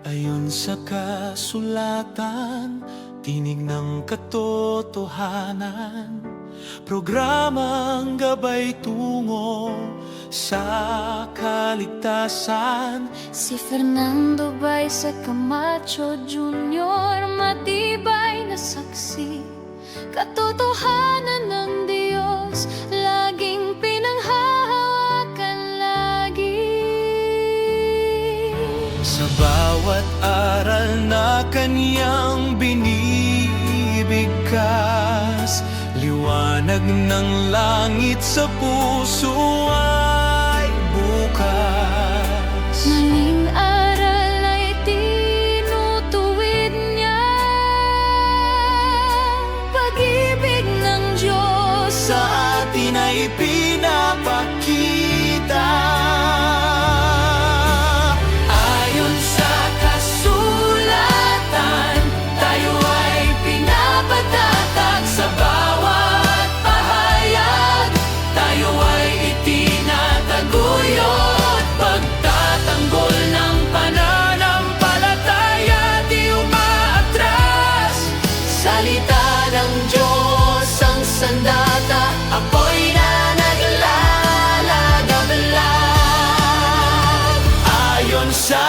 Ayon sa kasulatan, tinig ng katotohanan, programang gabay tungo sa kaligtasan. Si Fernando Baisa Camacho Jr. matibay na saksi, katotohanan ng Diyos laging pinanghahawakan lagi. Sa bawat aral na kanyang binibigkas, liwanag ng langit sa puso ay bukas. Maling aral ay tinutuwid niya, pag-ibig ng Diyos Sa atin ay pinapakita. Ayon sa kasulatan, tayo ay pinapatatag. Sa bawat pahayag, tayo ay itinataguyod. Pagtatanggol ng pananampalataya, di umaatras. Salita ng Diyos ang sandata, apoy na naglalagablab. Ayon sa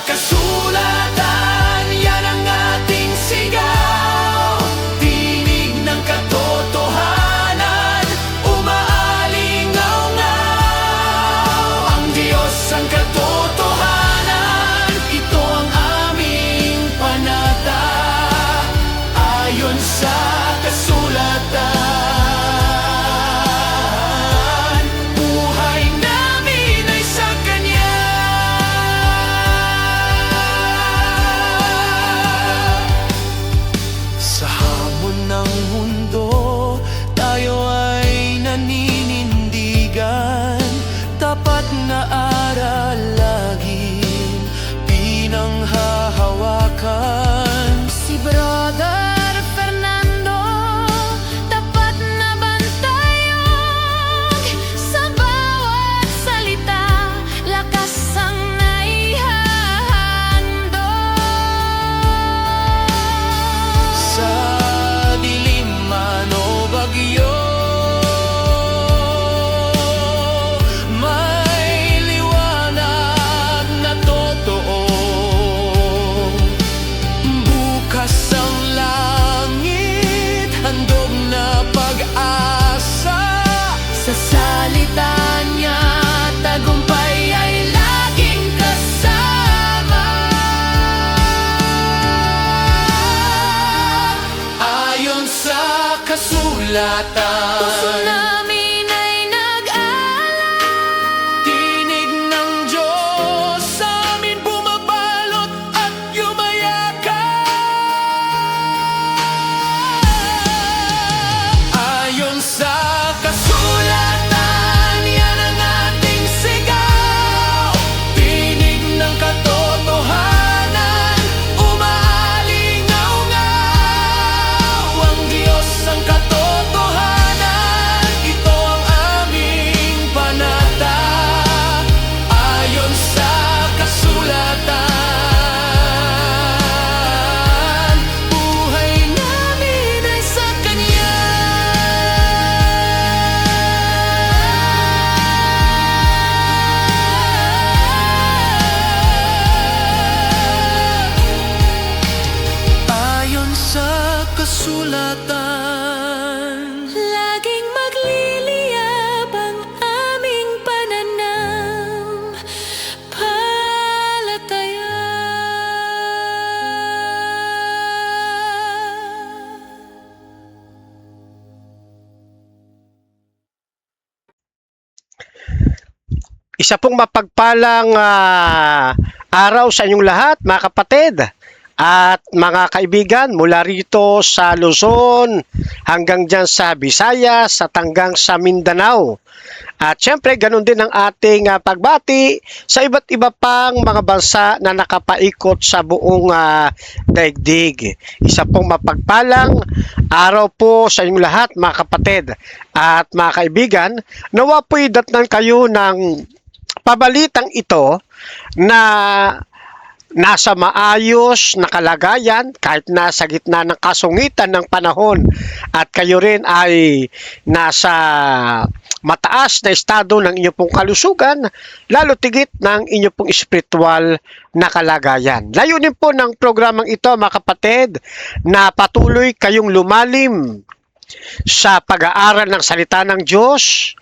kasulatan, yan ang ating sigaw. Tinig ng katotohanan, umaalingaw-ngaw. Ang Diyos ang katotohanan, ito ang aming panata. Ayon sa kasulatan, buhay namin ay sa Kanya. Sa hamon ng mundo, tayo ay naninindigan. Tapat na aral laging pinanghahawakan. Si Brother Fernando, tapat na bantayog. Sa bawat salita, lakas ang naihahandog. Sa dilim man o bagyo, may liwanag na totoo. Bukas ang langit, handog na pag-asa. Sa salita niya, tagumpay ay laging kasama. Ayon sa kasulatan, Puso namin ay nag-aalala. tinig ng Diyos sa amin bumabalot at yumayakap. Ayon sa kasulatan, yan ang ating sigaw. Tinig ng katotohanan, umaalingaw-ngaw. Ang Diyos ang katotohanan, ito ang aming panata. Ayon sa kasulatan, buhay namin ay sa Kanya. Ayon sa kasulatan, Laging magliliyab ang aming pananampalataya. Isa pong mapagpalang araw sa inyong lahat, mga kapatid at mga kaibigan mula rito sa Luzon hanggang dyan sa Visayas at hanggang sa Mindanao. At syempre, ganun din ang ating pagbati sa iba't iba pang mga bansa na nakapaikot sa buong daigdig. Isa pong mapagpalang araw po sa inyong lahat, mga kapatid at mga kaibigan. Nawa po'y datnan kayo ng pabalitang ito na nasa maayos na kalagayan kahit nasa gitna ng kasungitan ng panahon at kayo rin ay nasa mataas na estado ng inyong pong kalusugan, lalo tigit ng inyong pong espiritual na kalagayan. Layunin po ng programang ito, mga kapatid, na patuloy kayong lumalim sa pag-aaral ng salita ng Diyos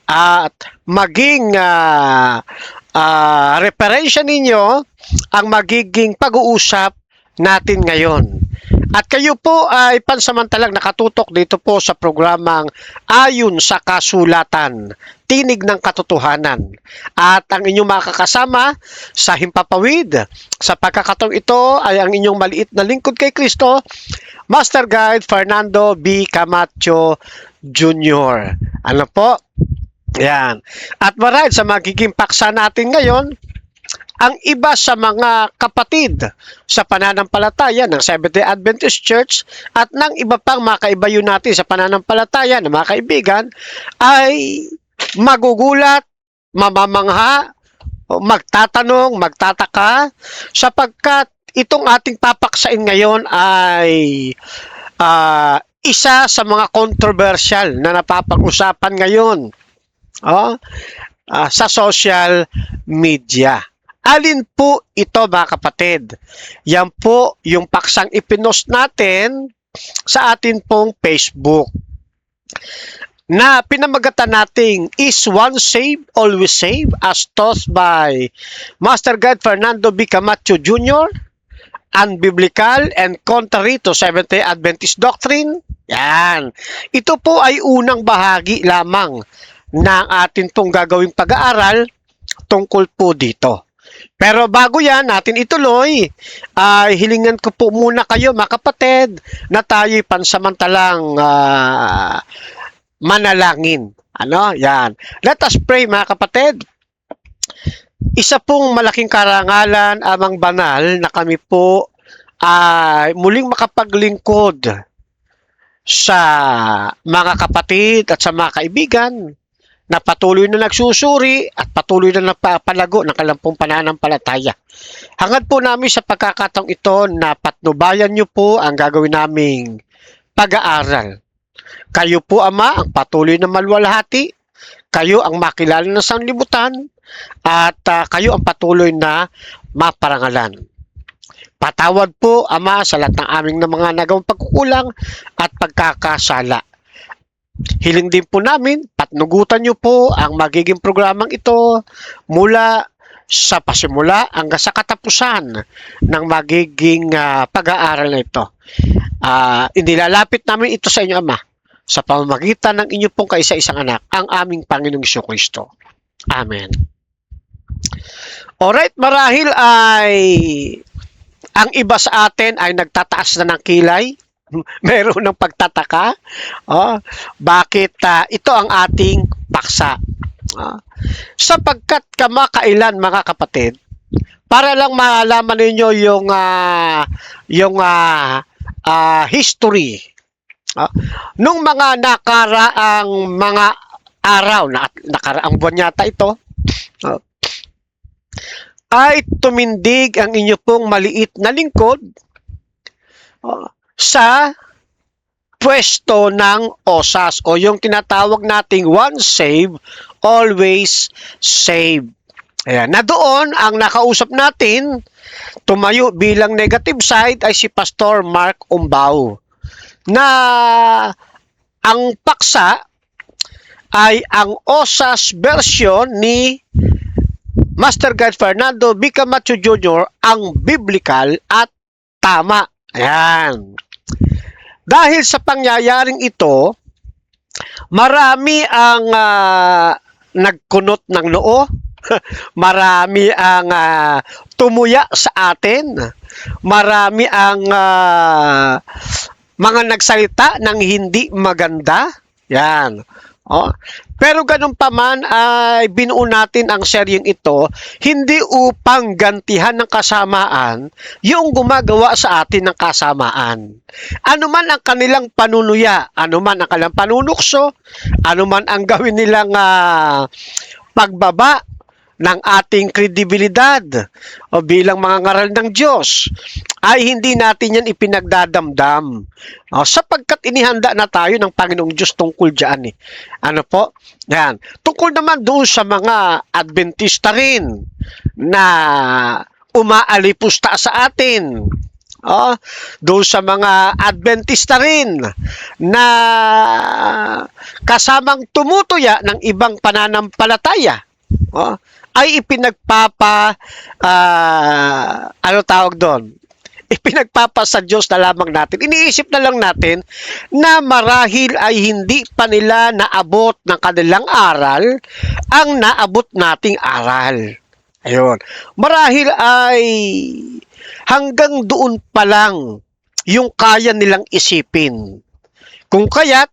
at maging referensya ninyo ang magiging pag-uusap natin ngayon. At kayo po ay pansamantalang nakatutok dito po sa programang Ayon sa Kasulatan, Tinig ng Katotohanan. At ang inyong makakasama sa Himpapawid sa pagkakataong ito ay ang inyong maliit na lingkod kay Kristo, Master Guide Fernando B. Camacho Jr. Ano po? Yan. At marahil sa magiging paksa natin ngayon, ang iba sa mga kapatid sa pananampalataya ng Seventh-day Adventist Church at ng iba pang mga kaibayo natin sa pananampalataya ng mga kaibigan ay magugulat, mamamangha, magtatanong, magtataka sapagkat itong ating papaksain ngayon ay isa sa mga controversial na napapag-usapan ngayon sa social media. Alin po ito, mga kapatid? Yan po yung paksang ipinost natin sa atin pong Facebook na pinamagatan nating Is One Saved, Always Saved, as taught by Master Guide Fernando B. Camacho Jr., unbiblical and contrary to Seventh-day Adventist doctrine. Yan. Ito po ay unang bahagi lamang ng atin pong gagawing pag-aaral tungkol po dito. Pero bago yan natin ituloy, hilingan ko po muna kayo, mga kapatid, na tayo'y pansamantalang manalangin. Ano? Yan. Let us pray, mga kapatid. Isa pong malaking karangalan amang banal na kami po ay muling makapaglingkod sa mga kapatid at sa mga kaibigan na patuloy na nagsusuri at patuloy na napapalago ng kalampong pananampalataya. Hangad po namin sa pagkakataong ito na patnubayan niyo po ang gagawin naming pag-aaral. Kayo po, Ama, ang patuloy na maluwalhati. Kayo ang makilala ng sanlibutan at kayo ang patuloy na maparangalan. Patawad po, Ama, sa lahat ng aming na mga nagawang pagkukulang at pagkakasala. Hiling din po namin, patnugutan niyo po ang magiging programang ito mula sa pasimula hanggang sa katapusan ng magiging pag-aaral na ito. Inilalapit namin ito sa inyo, Ama, sa pamamagitan ng inyo pong kaisa-isang anak, ang aming Panginoong Jesucristo. Amen. Alright, marahil ay ang iba sa atin ay nagtataas na ng kilay. Meron ng pagtataka. Bakit ito ang ating paksa? Sapagkat kamakailan, mga kapatid, para lang malaman ninyo yung history. Nung mga nakaraang mga araw, nakaraang buwan yata ito, ay tumindig ang inyo pong maliit na lingkod sa pwesto ng OSAS o yung tinatawag nating once saved, always saved. Ayan. Na doon, ang nakausap natin, tumayo bilang negative side ay si Pastor Mark Umbao. Na ang paksa ay ang OSAS version ni Master Guide Fernando B. Camacho Jr. ang biblical at tama. Ayan. Dahil sa pangyayaring ito, marami ang nagkunot ng noo, marami ang tumuya sa atin, marami ang mga nagsalita ng hindi maganda. Yan. Pero ganun pa man ay binuo natin ang seryeng ito hindi upang gantihan ng kasamaan yung gumagawa sa atin ng kasamaan. Ano man ang kanilang panunuya, ano man ang kanilang panunukso, ano man ang gawin nilang pagbaba ng ating kredibilidad o bilang mga ngaral ng Diyos, ay hindi natin yan ipinagdadamdam. O, sapagkat inihanda na tayo ng Panginoong Diyos tungkol dyan. Ano po? Yan. Tungkol naman doon sa mga Adventista rin na umaalipusta sa atin. Doon sa mga Adventista rin na kasamang tumutuya ng ibang pananampalataya, ay ano tawag doon? Ipinagpapa sa Diyos na lamang natin. Iniisip na lang natin na marahil ay hindi pa nila naabot ng kanilang aral ang naabot nating aral. Ayun. Marahil ay hanggang doon pa lang yung kaya nilang isipin. Kung kaya't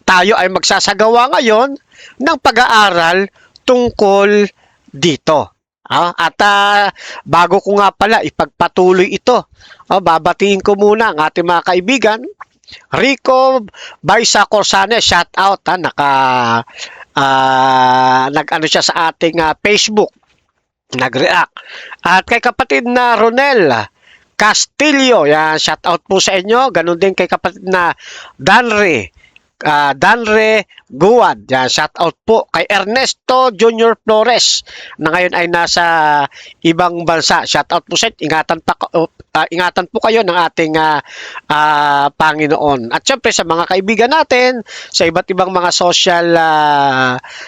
tayo ay magsasagawa ngayon ng pag-aaral tungkol dito. At bago ko nga pala ipagpatuloy ito, babatiin ko muna ang ating mga kaibigan. Rico Baisa Corsane, shout out, nag-ano siya sa ating Facebook, nag-react. At kay kapatid na Ronel Castillo, yan, shout out po sa inyo. Ganun din kay kapatid na Danre Guad, yan, shout out po kay Ernesto Junior Flores na ngayon ay nasa ibang bansa. Shout out po sa inyo. Ingatan po kayo ng ating Panginoon. At syempre sa mga kaibigan natin sa iba't ibang mga social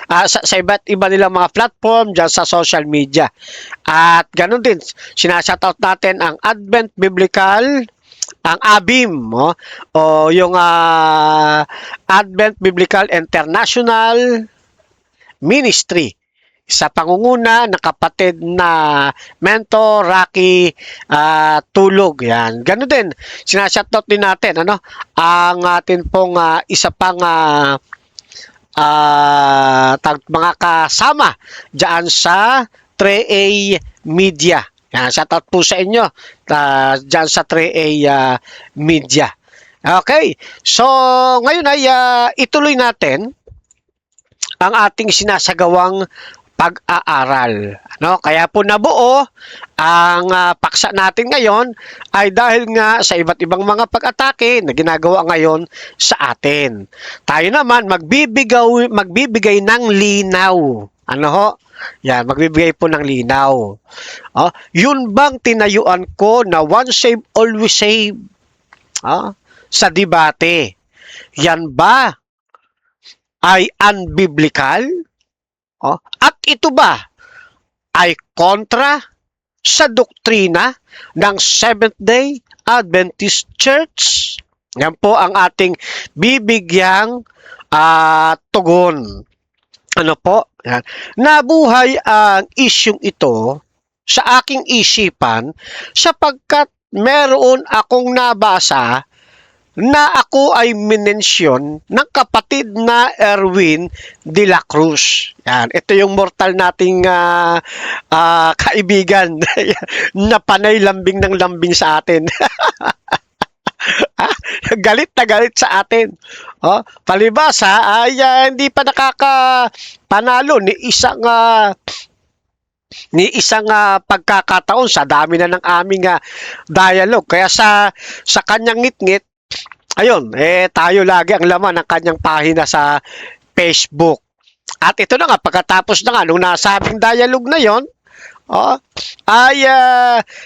sa iba't iba nilang mga platform diyan sa social media. At ganun din, sinashout out natin ang Advent Biblical, ang ABIM, o yung Advent Biblical International Ministry sa pangunguna ng kapatid na mentor Rocky Tulog. Yan. Ganun din, sinashoutout din natin ang atin pong isa pang mga kasama diyan sa 3A Media. Yan, shoutout po sa inyo dyan sa 3A Media. Okay, so ngayon ay ituloy natin ang ating sinasagawang pag-aaral. Kaya po nabuo ang paksa natin ngayon ay dahil nga sa iba't ibang mga pag-atake na ginagawa ngayon sa atin. Tayo naman magbibigay ng linaw. Yan, magbibigay po ng linaw. Yun bang tinayuan ko na once save, always save? Sa debate. Yan ba ay unbiblical? At ito ba ay kontra sa doktrina ng Seventh-day Adventist Church? Yan po ang ating bibigyang tugon. Ano po? Yan. Nabuhay ang isyung ito sa aking isipan sapagkat meron akong nabasa na ako ay minensyon ng kapatid na Erwin de la Cruz. Yan. Ito yung mortal nating kaibigan na panay lambing ng lambing sa atin. Galit na galit sa atin. Palibasa ay hindi pa nakakapanalo ni isang pagkakataon sa dami na ng aming dialogue. Kaya sa kanyang ngit-ngit, ayun, tayo lagi ang laman ng kanyang pahina sa Facebook. At ito na nga, pagkatapos na nga nung nasabing dialogue na yon, ay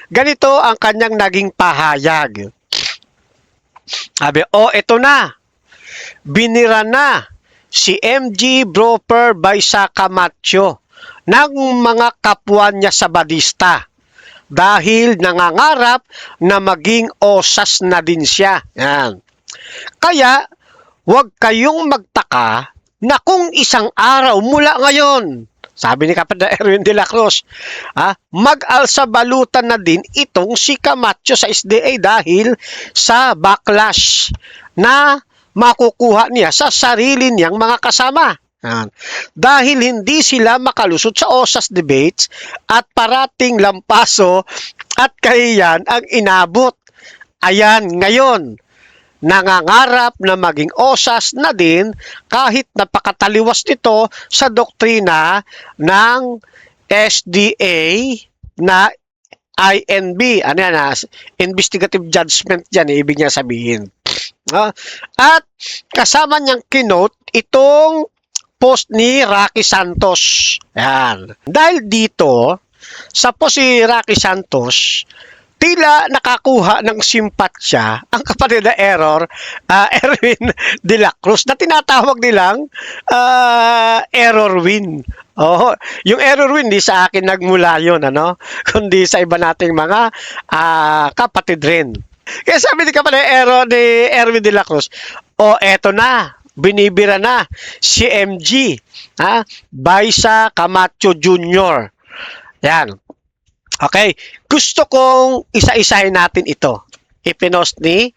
ganito ang kanyang naging pahayag. Sabi, ito na. Binira na si MG Broper Baisa Camacho ng mga kapwa niya sa Badista dahil nangangarap na maging osas na din siya. Yan. Kaya, huwag kayong magtaka na kung isang araw mula ngayon, sabi ni Kapatid Erwin de la Cruz, mag-alsabalutan na din itong si Camacho sa SDA dahil sa backlash na makukuha niya sa sarili niyang mga kasama. Dahil hindi sila makalusot sa OSAS debates at parating lampaso at kahiyan ang inabot. Ayan, ngayon, nangangarap na maging osas na din kahit napakataliwas nito sa doktrina ng SDA na INB. Ano yan? Investigative judgment yan, ibig niya sabihin. At kasama niyang kinote itong post ni Rocky Santos. Yan. Dahil dito, sa post si Rocky Santos, tila nakakuha ng simpatsya ang kapatid na Erwin de la Cruz na tinatawag nilang error win. Oh, yung error win di sa akin nagmula yun, ano? Kundi sa iba nating mga kapatid rin. Kaya sabi ni kapatid ni Erwin de la Cruz, eto na, binibira na si MG, Baisa Camacho Jr. Yan. Okay, gusto kong isa-isahin natin ito. Ipinost ni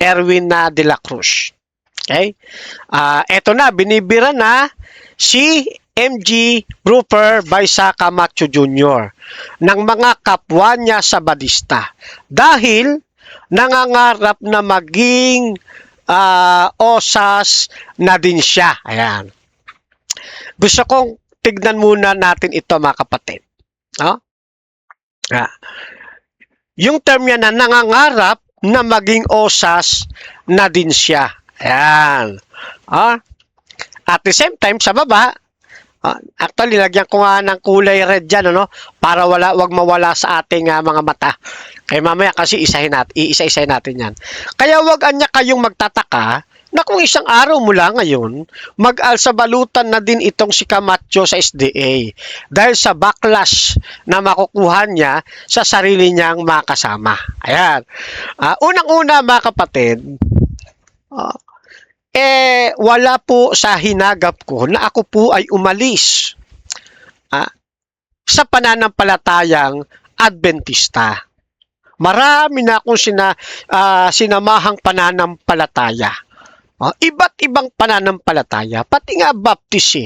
Erwin de la Cruz. Okay? Eto na, binibira na si MG Brooper Baisa Camacho Jr. ng mga kapwa niya sa Badista dahil nangangarap na maging osas na din siya. Ayan. Gusto kong tignan muna natin ito, mga kapatid. Yung term niya na nangangarap na maging osas na din siya. Ayan. At the same time, sa baba, actually, lagyan ko nga ng kulay red dyan, ano? Para wag mawala sa ating mga mata. Kaya mamaya kasi iisa-isahin natin yan. Kaya wag anya kayong magtataka na kung isang araw mula ngayon, mag-alsabalutan na din itong si Camacho sa SDA dahil sa backlash na makukuha niya sa sarili niyang makasama. Ayan. Unang-una, mga kapatid, wala po sa hinagap ko na ako po ay umalis sa pananampalatayang Adventista. Marami na akong sinamahang pananampalataya. Iba't ibang pananampalataya, pati nga Baptist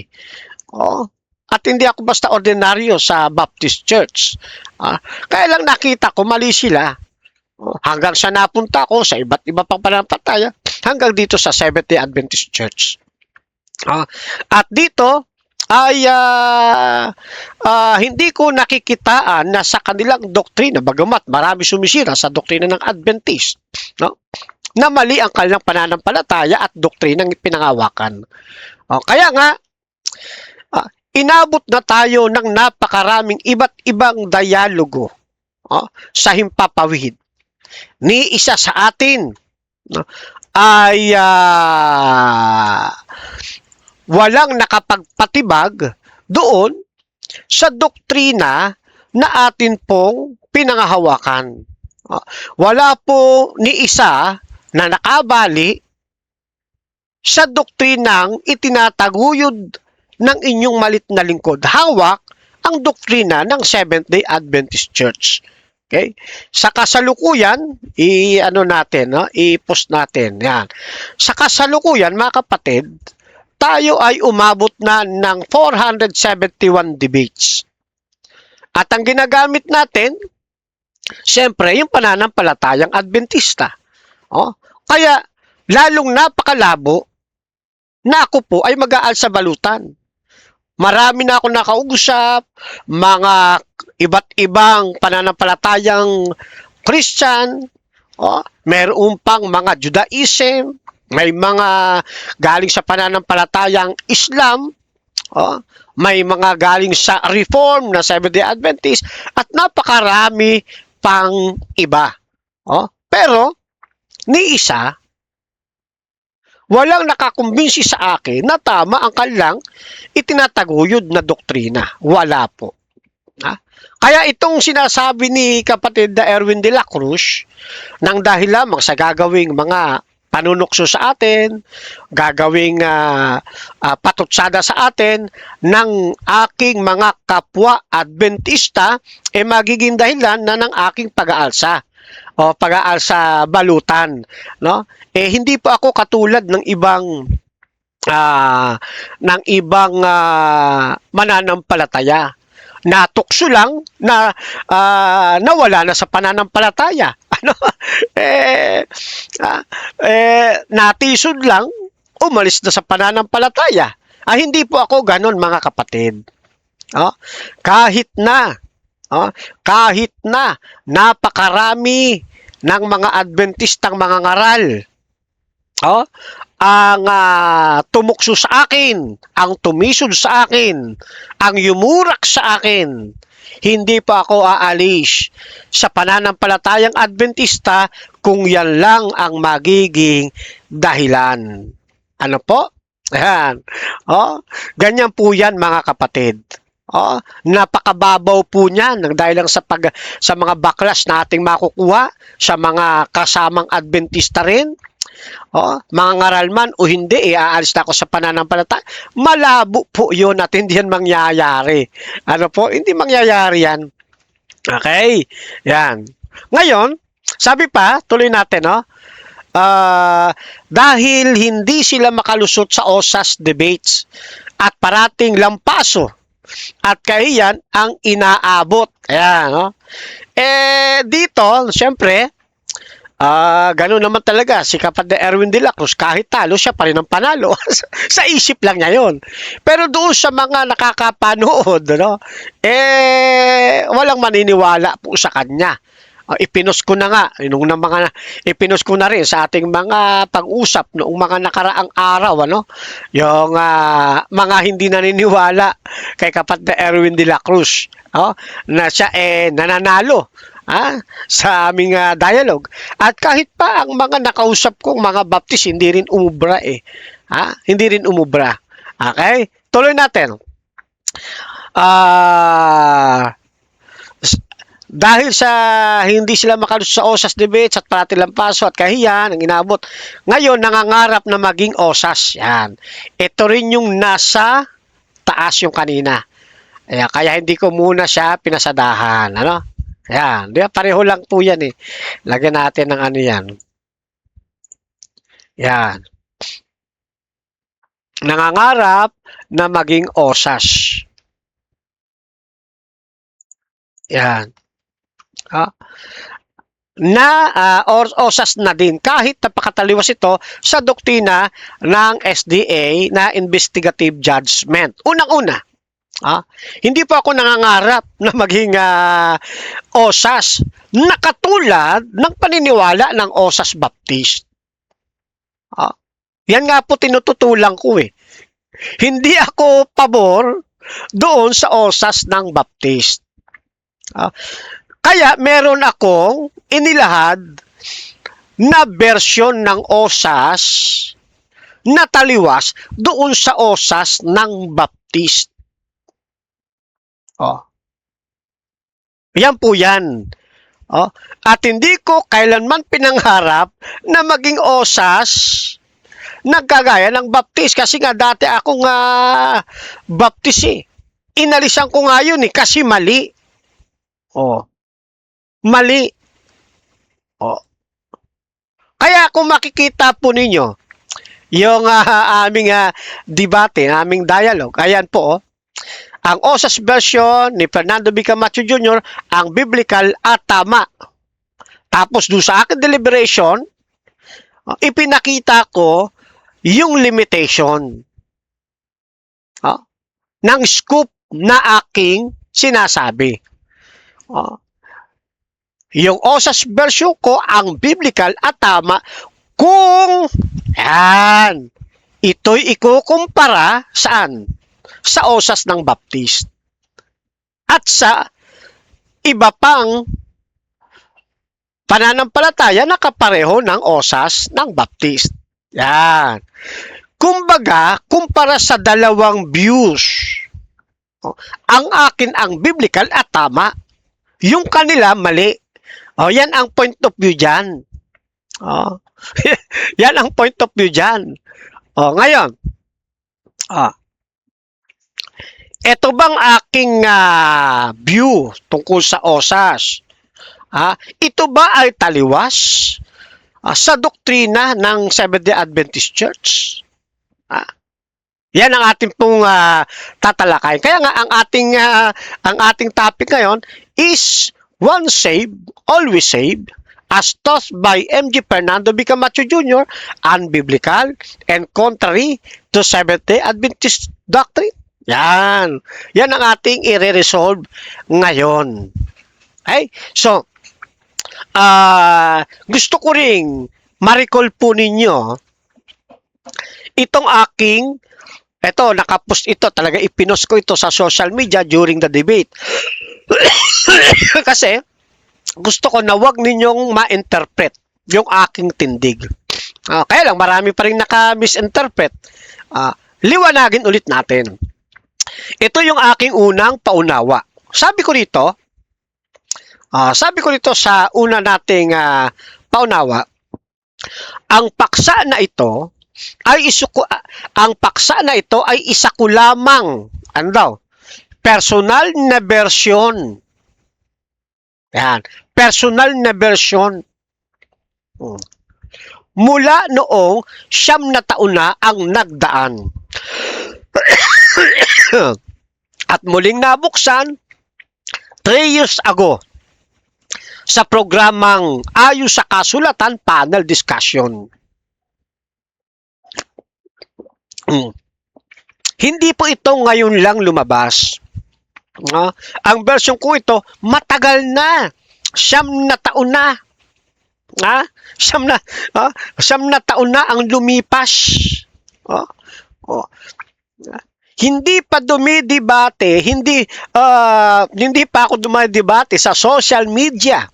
At hindi ako basta ordinaryo sa Baptist Church. Kaya lang nakita ko, mali sila. Hanggang sa napunta ko sa iba't iba pang pananampalataya, hanggang dito sa Seventh-day Adventist Church. At dito ay hindi ko nakikitaan na sa kanilang doktrina, bagamat marami sumisira sa doktrina ng Adventist, na mali ang kanilang pananampalataya at doktrinang pinangawakan. Kaya nga, inabot na tayo ng napakaraming iba't ibang dialogo sa himpapawid. Ni isa sa atin ay walang nakapagpatibag doon sa doktrina na atin pong pinangahawakan. Wala po ni isa na nakabali sa doktrinang itinataguyod ng inyong malit na lingkod. Hawak ang doktrina ng Seventh-day Adventist Church. Okay? Sa kasalukuyan, i-post natin. Yan. Sa kasalukuyan, mga kapatid, tayo ay umabot na ng 471 debates. At ang ginagamit natin, siyempre, yung pananampalatayang Adventista. Kaya, lalong napakalabo na ako po ay mag-aalsabalutan. Marami na ako nakausap, mga iba't ibang pananampalatayang Christian, mayroon pang mga Judaism, may mga galing sa pananampalatayang Islam, may mga galing sa Reform na Seventh-day Adventist, at napakarami pang iba. Pero, ni isa, walang nakakumbinsi sa akin na tama ang kanilang itinataguyod na doktrina. Wala po. Kaya itong sinasabi ni kapatid na Erwin de la Cruz, nang dahil lamang sa gagawing mga panunukso sa atin, gagawing patutsada sa atin ng aking mga kapwa Adventista, magiging dahilan na ng aking pag-aalsa o pag-aalsa balutan, no? Hindi po ako katulad ng ibang mananampalataya. Natukso lang na nawala na sa pananampalataya. ano, eh, natisod lang, umalis na sa pananampalataya. Hindi po ako ganon, mga kapatid. Oh, kahit na, kahit na napakarami ng mga Adventistang mga ngaral, ang tumukso sa akin, ang tumisod sa akin, ang yumurak sa akin, hindi pa ako aalis sa pananampalatayang Adventista kung yan lang ang magiging dahilan. Ano po? Ayan. Ganyan po yan, mga kapatid. Napakababaw po niyan dahil lang sa mga baklas na ating makukuha sa mga kasamang Adventista rin. Mga ngaral man o hindi, aalis na ako sa pananampalataya. Malabo po yun at hindi yan mangyayari. Ano po? Hindi mangyayari yan. Okay? Yan. Ngayon, sabi pa, tuloy natin, dahil hindi sila makalusot sa OSAS debates at parating lampaso at kahiyan ang inaabot. Ayan, dito, siyempre, ganun naman talaga si Kapatid Erwin de la Cruz, kahit talo siya pa rin ang panalo. Sa isip lang niya yun. Pero doon sa mga nakakapanood, walang maniniwala po sa kanya. Ipinos ko na nga, ipinos ko na rin sa ating mga pag-usap noong mga nakaraang araw, yung mga hindi naniniwala kay Kapatid Erwin de la Cruz, na siya nananalo sa aming dialogue. At kahit pa ang mga nakausap kong mga Baptist, hindi rin umubra hindi rin umubra. Okay? Tuloy natin. Dahil sa hindi sila makalusot sa OSAS debates at parating lampaso at kahiyan ang inabot, ngayon nangangarap na maging OSAS. Yan. Ito rin yung nasa taas yung kanina. Kaya hindi ko muna siya pinasadahan. Yan. Pareho lang po yan . Lagyan natin ng ano yan. Yan. Nangangarap na maging OSAS. Yan. OSAS na din kahit napakataliwas ito sa doktrina ng SDA na investigative judgment. Unang-una, hindi po ako nangangarap na maging OSAS na katulad ng paniniwala ng OSAS Baptist. Yan nga po tinututulan ko . Hindi ako pabor doon sa OSAS ng Baptist. Kaya meron akong inilahad na bersyon ng OSAS na taliwas doon sa OSAS ng Baptist. Yan po yan. At hindi ko kailanman pinangharap na maging OSAS nagkagaya ng Baptist kasi nga dati akong Baptist . Inalisan ko nga yun kasi mali. Mali. Kaya kung makikita po ninyo yung aming debate, aming dialogue, ayan po, ang OSAS version ni Fernando B. Camacho Jr., ang biblical at tama. Tapos doon sa akin deliberation, ipinakita ko yung limitation ng scoop na aking sinasabi. Yung OSAS version ko, ang biblical at tama, kung ito'y ikukumpara saan? Sa OSAS ng Baptist. At sa iba pang pananampalataya na kapareho ng OSAS ng Baptist. Yan. Kumbaga, kumpara sa dalawang views. Ang akin ang biblical at tama. Yung kanila mali. Yan ang point of view dyan. Yan ang point of view dyan. Ngayon, ito bang aking view tungkol sa OSAS? Ito ba ay taliwas sa doktrina ng Seventh-day Adventist Church? Yan ang ating pong tatalakayin. Kaya nga ang ating topic ngayon is once saved, always saved. as taught by M.G. Fernando V. Camacho Jr., unbiblical and contrary to Seventh-day Adventist doctrine. Yan. Yan ang ating i-resolve ngayon. Okay? So, gusto ko ring ma-recall po ninyo itong aking, nakapost ito, talaga ipinost ko ito sa social media during the debate. Kasi, gusto ko na wag ninyong ma-interpret yung aking tindig. Kaya lang, marami pa rin naka-misinterpret. Liwanagin ulit natin. Ito yung aking unang paunawa. Sabi ko rito sa una nating paunawa, ang paksa na ito ay isa ko lamang, personal na version. Yan, personal na version. Mula noong 9 na taon na ang nagdaan. At muling nabuksan 3 years ago sa programang Ayon sa Kasulatan Panel Discussion. Hindi po ito ngayon lang lumabas. Ang version ko ito, matagal na. 9 na taon na. 9 na taon na ang lumipas. Hindi pa dumidebate, hindi pa ako dumidebate sa social media.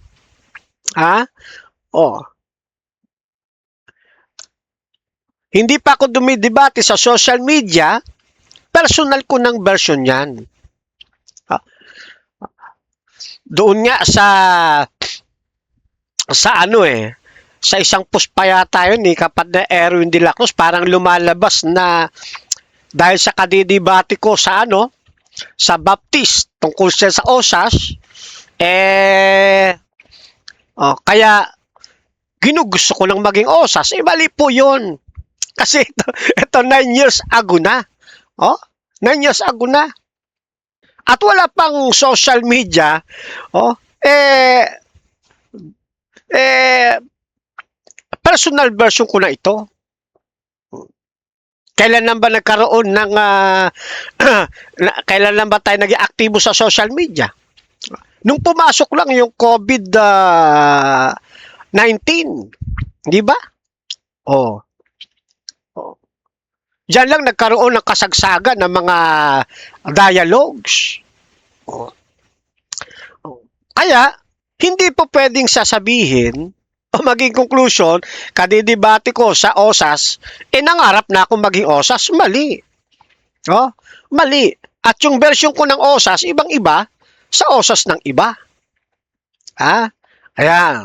Hindi pa ako dumidebate sa social media, personal ko ng version yan. Doon nga sa isang post pa yata yun, kapatid na Erwin de la Cruz, parang lumalabas na dahil sa kadidebate ko sa Baptist tungkol siya sa OSAS, kaya ginugusto ko ng maging OSAS. Mali po yun. Kasi ito 9 years ago na. 9 years ago na. At wala pang social media, personal version ko na ito. Kailan lang ba nagkaroon ng kailan lang ba tayo naging aktibo sa social media? Nung pumasok lang yung COVID-19, di ba? Diyan lang nagkaroon ng kasagsagan ng mga dialogues. Kaya, hindi po pwedeng sasabihin o maging conclusion, kadidebate ko sa OSAS, nangarap na akong maging OSAS. Mali. Mali. At yung version ko ng OSAS, ibang-iba sa OSAS ng iba. Ayan.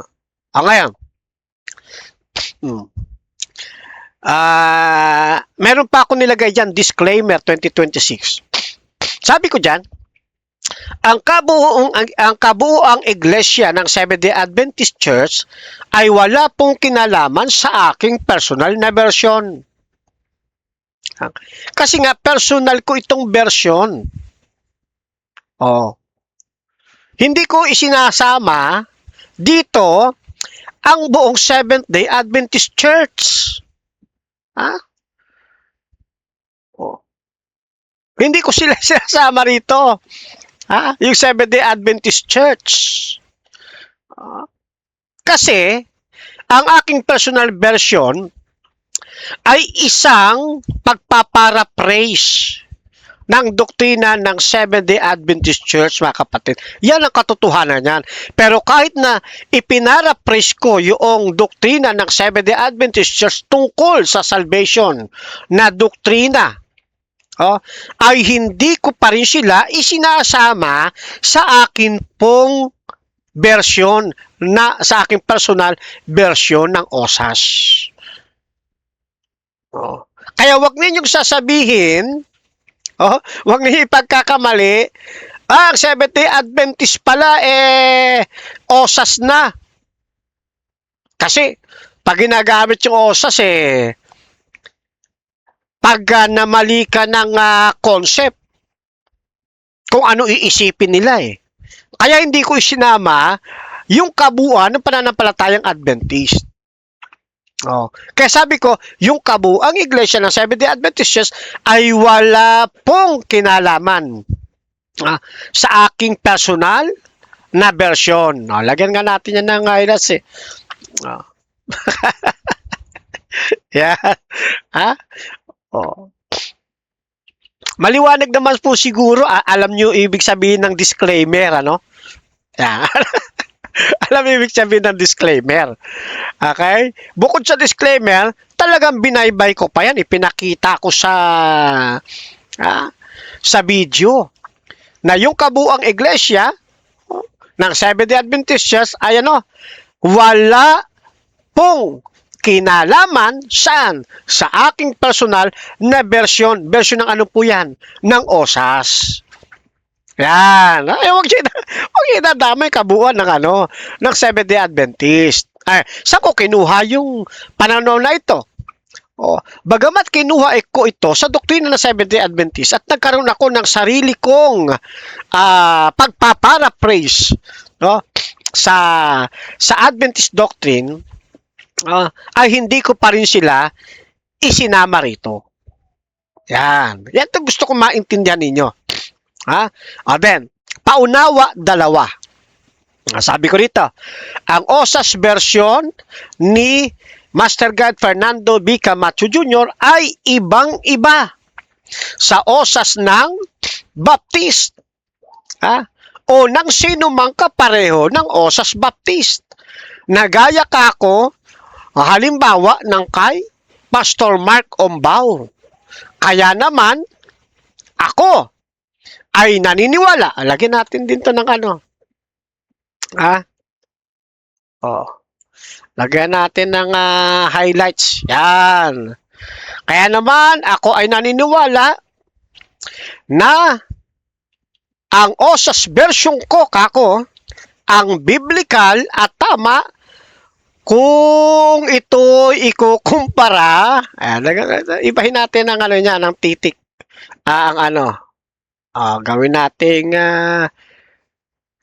Ngayon. Meron pa ako nilagay dyan, disclaimer 2026. Sabi ko dyan, ang kabuuang iglesia ng Seventh-day Adventist Church ay wala pong kinalaman sa aking personal na version. Kasi nga, personal ko itong version. Hindi ko isinasama dito ang buong Seventh-day Adventist Church. Hindi ko sila sinasama rito. Yung Seventh-day Adventist Church. Kasi, ang aking personal version ay isang pagpaparaphrase ng doktrina ng Seventh-day Adventist Church, mga kapatid. Yan ang katotohanan yan. Pero kahit na ipinaraphrase ko yung doktrina ng Seventh-day Adventist Church tungkol sa salvation na doktrina, ay hindi ko pa rin sila isinasama sa akin pong version, sa aking personal version ng OSAS. Kaya wag ninyong sasabihin, wag ninyong ipagkakamali, ang Seventh-day Adventist pala, OSAS na. Kasi, pag ginagamit yung OSAS, pag namali ka ng concept, kung ano iisipin nila. Kaya hindi ko isinama yung kabuuan ng pananampalatayang Adventist. Oh. Kaya sabi ko, yung kabuuang iglesia ng Seventh-day Adventist Church ay wala pong kinalaman sa aking personal na version. Oh, lagyan nga natin yan ng highlights eh. Oh. Yan. Ha? Oh. Maliwanag naman po siguro, alam nyo ibig sabihin ng disclaimer, ano? Yan. Alam mo ibig sabihin ng disclaimer. Okay? Bukod sa disclaimer, talagang binaybay ko pa yan. Ipinakita ko sa video na yung kabuang iglesia ng Seventh-day Adventist Church ay wala pong kinalaman saan sa aking personal na version ng ano po yan, ng OSAS. Yan. Ay, huwag damay kabuuan ng Seventh-day Adventist. Ay, saan ko kinuha yung pananaw na ito? Oh, bagamat kinuha ko ito sa doktrina ng Seventh-day Adventist at nagkaroon ako ng sarili kong pagpaparaphrase sa Adventist doctrine, ay hindi ko pa rin sila isinama rito. Yan. Yan ito gusto ko maintindihan ninyo. Then, paunawa, dalawa. Sabi ko rito, ang OSAS version ni Master Guide Fernando B. Camacho Jr. ay ibang-iba sa OSAS ng Baptist. O ng sino mang kapareho ng OSAS Baptist. Nagaya ka ako, halimbawa ng kay Pastor Mark Ombao. Kaya naman, ako ay naniniwala. Lagyan natin din to ng lagyan natin ng highlights. Yan. Kaya naman, ako ay naniniwala na ang OSAS version ko, ang biblical at tama kung ito ikukumpara. Ibahin natin ang ng titik. Gawin nating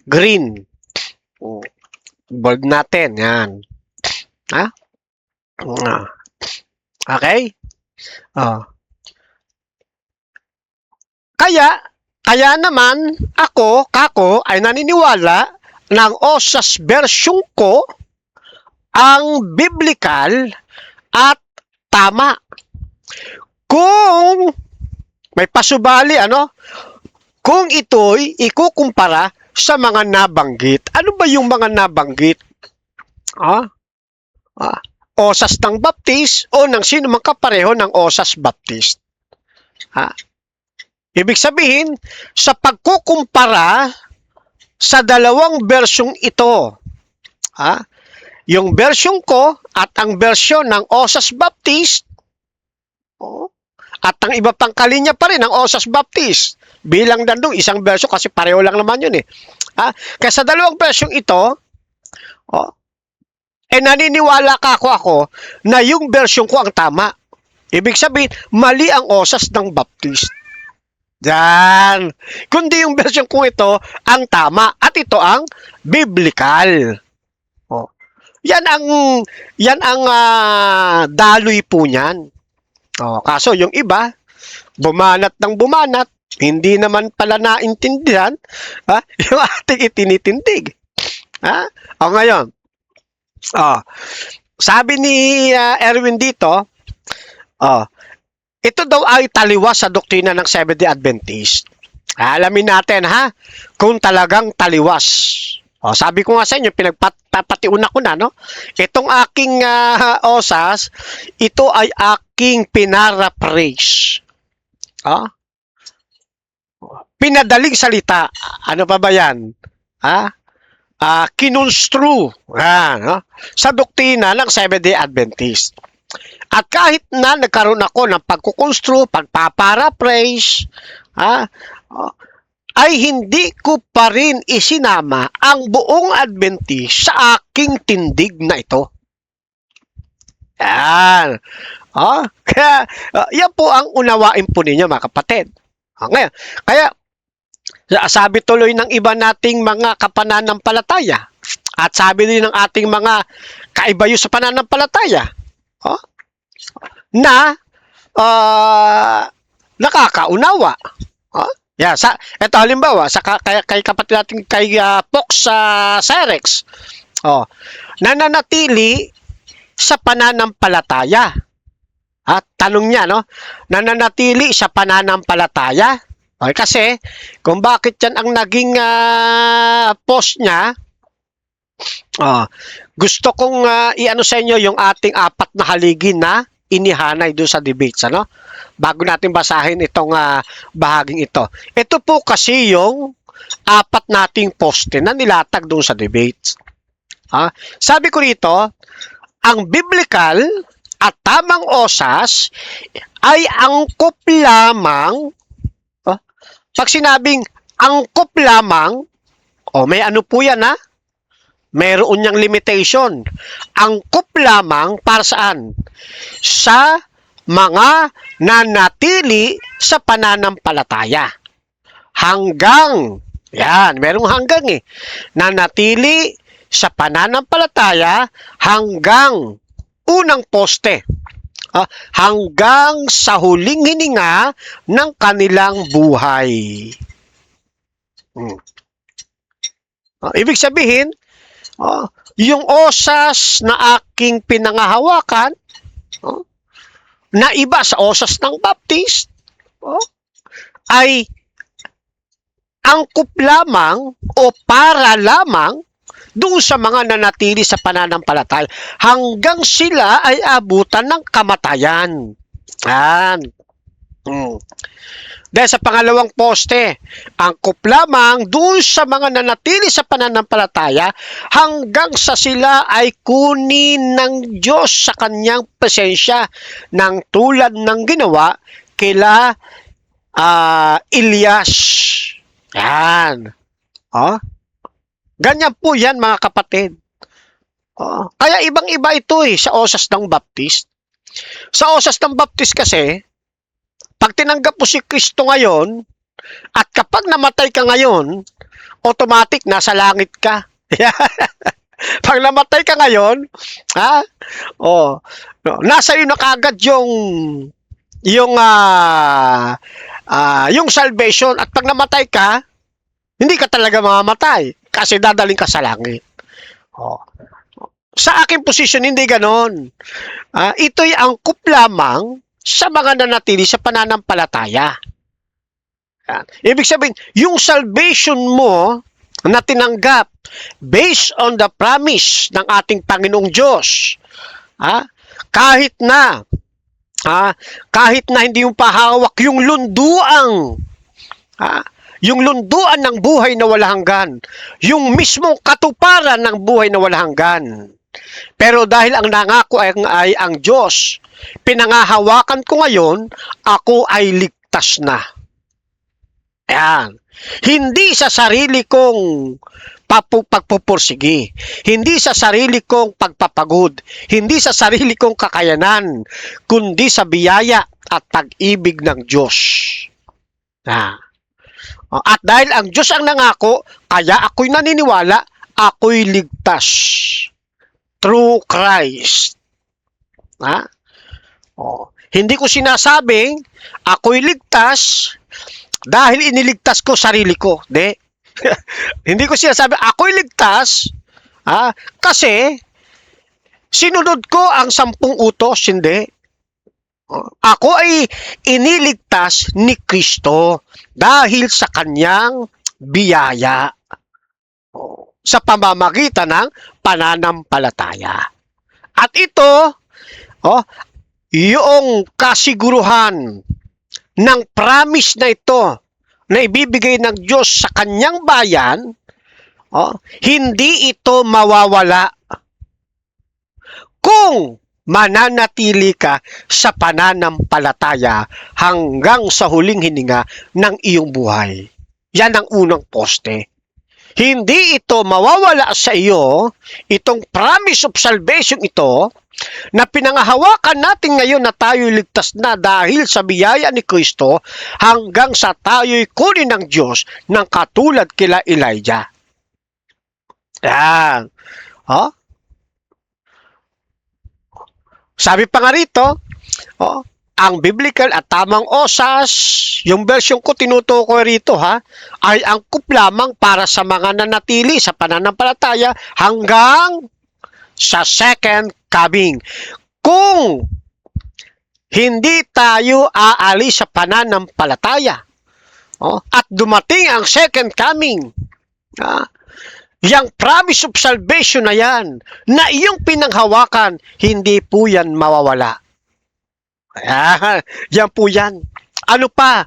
green. Bold natin. Yan. Okay? Kaya naman, ako ay naniniwala ng OSAS version ko ang biblical at tama. Kung may pasubali, kung ito'y ikukumpara sa mga nabanggit. Ano ba yung mga nabanggit? OSAS ng Baptist o ng sino mang kapareho ng OSAS Baptist. Ibig sabihin, sa pagkukumpara sa dalawang versyong ito, yung version ko at ang version ng OSAS Baptist, at ang iba pang kalinya pa rin ng OSAS Baptist, bilang dandong isang version kasi pareho lang naman yun eh. Kaya sa dalawang version ito, naniniwala ako na yung version ko ang tama. Ibig sabihin, mali ang OSAS ng Baptist. Yan. Kundi yung version ko ito ang tama at ito ang biblical. Yan ang daloy po niyan. Kaso yung iba, bumanat ng bumanat, hindi naman pala naintindihan yung ating itinitindig. Ngayon, sabi ni Erwin dito, ito daw ay taliwas sa doktrina ng Seventh-day Adventist. Alamin natin kung talagang taliwas. Sabi ko nga sa inyo, pinagpapatiuna ko na, itong aking OSAS, ito ay aking pinaraphrase. Pinadaling salita. Ano pa ba yan? Kinonstrue sa doktrina ng Seventh-day Adventist. At kahit na nagkaroon ako ng pagkukonstrue, pagpaparaphrase, ay hindi ko pa rin isinama ang buong Adventist sa aking tindig na ito. Yan. Kaya, yan po ang unawain po ninyo, mga kapatid. Ngayon, kaya, sabi tuloy ng iba nating mga kapananampalataya, At sabi din ng ating mga kaibayo sa pananampalataya, oh, na nakakaunawa. Oh, ito halimbawa, kay kapatid natin kay Pox Cyrex, nananatili sa pananampalataya. At tanong niya, no? Nananatili sa pananampalataya. Okay, kasi kung bakit yan ang naging post niya, gusto kong iano sa inyo yung ating 4 na haligi na inihanay doon sa debates, ano? Bago natin basahin itong bahaging ito. Ito po kasi yung 4 nating poste na nilatag doon sa debates. Sabi ko rito, ang biblical at tamang osas ay angkop lamang. Pag sinabing angkop lamang, may ano po yan, ha? Mayroon niyang limitation. Angkop lamang para saan? Sa mga nanatili sa pananampalataya. Hanggang, merong hanggang nanatili sa pananampalataya hanggang unang poste. Hanggang sa huling hininga ng kanilang buhay. Ibig sabihin, yung osas na aking pinangahawakan, na iba sa osas ng Baptist, ay angkop lamang o para lamang doon sa mga nanatili sa pananampalataya hanggang sila ay abutan ng kamatayan. Dahil sa pangalawang poste, angkop lamang doon sa mga nanatili sa pananampalataya hanggang sa sila ay kunin ng Diyos sa kanyang presensya ng tulad ng ginawa kila Elias. Ganyan po yan, mga kapatid. Kaya ibang-iba ito sa osas ng Baptist. Sa osas ng Baptist kasi, pag tinanggap mo si Kristo ngayon, at kapag namatay ka ngayon, automatic nasa langit ka. Pag namatay ka ngayon, nasa iyo na kagad yung salvation. At pag namatay ka, hindi ka talaga mamamatay kasi dadaling ka sa langit. Sa aking posisyon, hindi ganon. Ito'y angkop lamang sa mga nanatili sa pananampalataya. Ibig sabihin, yung salvation mo na tinanggap based on the promise ng ating Panginoong Diyos, kahit na hindi yung pahawak yung lunduang, yung lunduan ng buhay na walang hanggan, yung mismong katuparan ng buhay na walang hanggan. Pero dahil ang nangako ay ang Diyos, pinangahawakan ko ngayon, ako ay ligtas na. Hindi sa sarili kong pagpupursigi, hindi sa sarili kong pagpapagod, hindi sa sarili kong kakayanan, kundi sa biyaya at pag-ibig ng Diyos. At dahil ang Diyos ang nangako, kaya ako'y naniniwala, ako'y ligtas. Through Christ. Hindi ko sinasabing ako'y ligtas dahil iniligtas ko sarili ko. Hindi ko sinasabing ako'y ligtas kasi sinunod ko ang 10 utos. Hindi. Ako ay iniligtas ni Kristo dahil sa kanyang biyaya. Sa pamamagitan ng pananampalataya. At ito, yung kasiguruhan ng promise na ito na ibibigay ng Diyos sa kanyang bayan, hindi ito mawawala kung mananatili ka sa pananampalataya hanggang sa huling hininga ng iyong buhay. Yan ang unang poste. Hindi ito mawawala sa iyo, itong promise of salvation ito, na pinangahawakan natin ngayon na tayo'y ligtas na dahil sa biyaya ni Kristo hanggang sa tayo'y kunin ng Diyos ng katulad kila Elijah. Yan. Oh, sabi pa nga rito, oh, ang biblical at tamang osas, yung version ko tinutukoy rito ha, ay angkop lamang para sa mga nanatili sa pananampalataya hanggang sa second coming. Kung hindi tayo aalis sa pananampalataya, oh, at dumating ang second coming, yung promise of salvation na yan, na iyong pinanghawakan, hindi po yan mawawala. Yan po yan. Ano pa?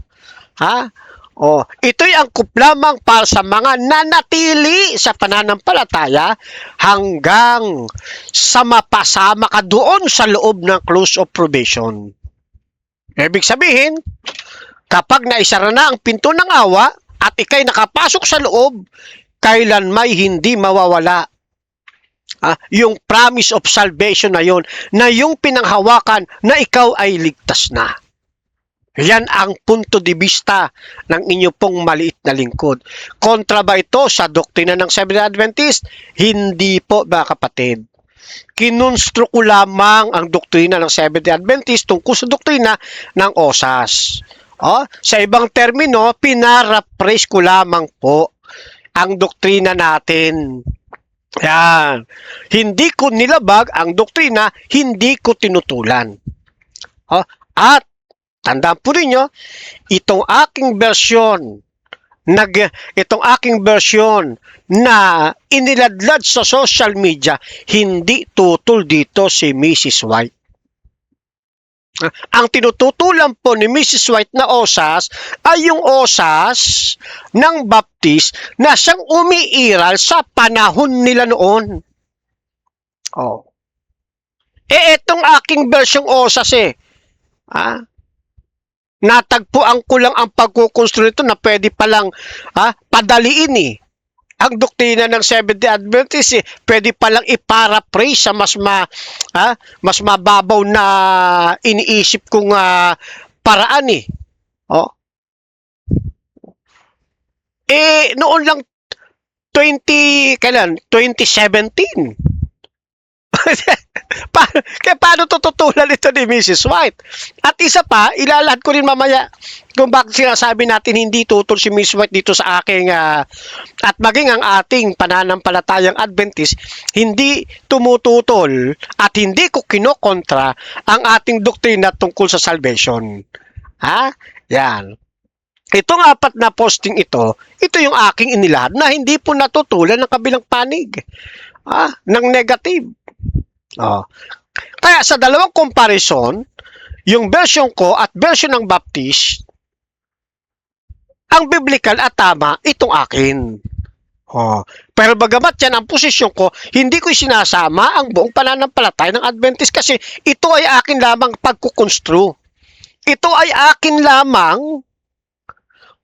Ha? Oh, ito'y angkop lamang para sa mga nanatili sa pananampalataya hanggang sa mapasama ka doon sa loob ng close of probation. Ibig sabihin, kapag naisara na ang pinto ng awa at ikay nakapasok sa loob, kailan may hindi mawawala. Yung promise of salvation na yon, na yung pinanghawakan na ikaw ay ligtas na. Yan ang punto de vista ng inyo pong maliit na lingkod. Kontra ba ito sa doktrina ng Seventh-day Adventist? Hindi po, mga kapatid. Kinonstru ko lamang ang doktrina ng Seventh-day Adventist tungkol sa doktrina ng osas. Sa ibang termino, pinaraphrase ko lamang po ang doktrina natin. Yan. Hindi ko nilabag ang doktrina, hindi ko tinutulan. At tandaan po ninyo, itong aking version na iniladlad sa social media, hindi tutol dito si Mrs. White. Ang tinututulan po ni Mrs. White na osas ay yung osas ng Baptist na siyang umiiral sa panahon nila noon. Etong aking versyong osas natagpuan ko lang ang pagkukonstruyo nito na pwede palang padaliin ang doktrina ng Seventh-day Adventist pwede palang iparaphrase sa mas mababaw na iniisip kong paraan noon lang 2017. Paano tututulan ito ni Mrs. White? At isa pa, ilalahad ko rin mamaya kung bakit sinasabi natin hindi tutol si Mrs. White dito sa aking at maging ang ating pananampalatayang Adventist, hindi tumututol at hindi ko kinokontra ang ating doktrina tungkol sa salvation. Yan. Itong 4 na posting ito yung aking inilahad na hindi po natutulan ng kabilang panig ng negative. Kaya sa dalawang comparison, yung version ko at version ng Baptist, ang biblical at tama itong akin. Pero bagamat yan ang posisyon ko, hindi ko sinasama ang buong pananampalataya ng Adventist kasi ito ay akin lamang pagkukonstru. Ito ay akin lamang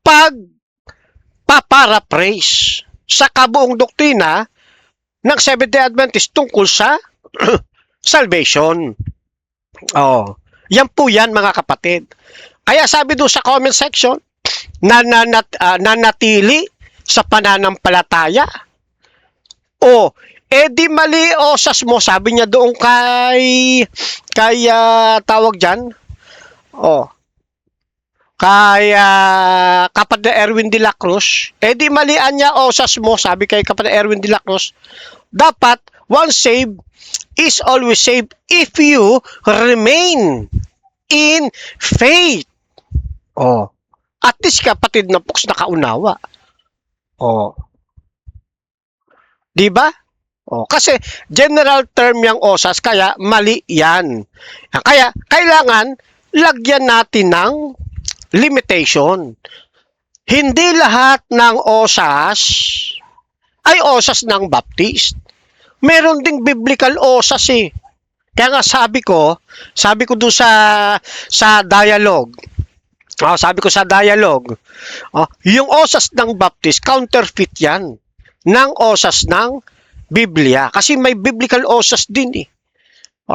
pagpaparaphrase sa kabuong doktrina ng Seventh-day Adventist tungkol sa salvation. Yan po yan, mga kapatid. Kaya sabi doon sa comment section, nanatili sa pananampalataya. Di mali osas mo, sabi niya doon kay tawag dyan, kay kapatid Erwin de la Cruz, di malian niya osas mo, sabi kay kapatid Erwin de la Cruz, dapat once saved is always saved if you remain in faith. At least kapatid na Poks nakaunawa. Diba? Kasi general term yung osas, kaya mali yan. Kaya kailangan lagyan natin ng limitation. Hindi lahat ng osas ay osas ng Baptist. Meron ding biblical osas Kaya nga sabi ko doon sa dialogue. Sabi ko sa dialogue, yung osas ng Baptist, counterfeit yan ng osas ng Biblia. Kasi may biblical osas din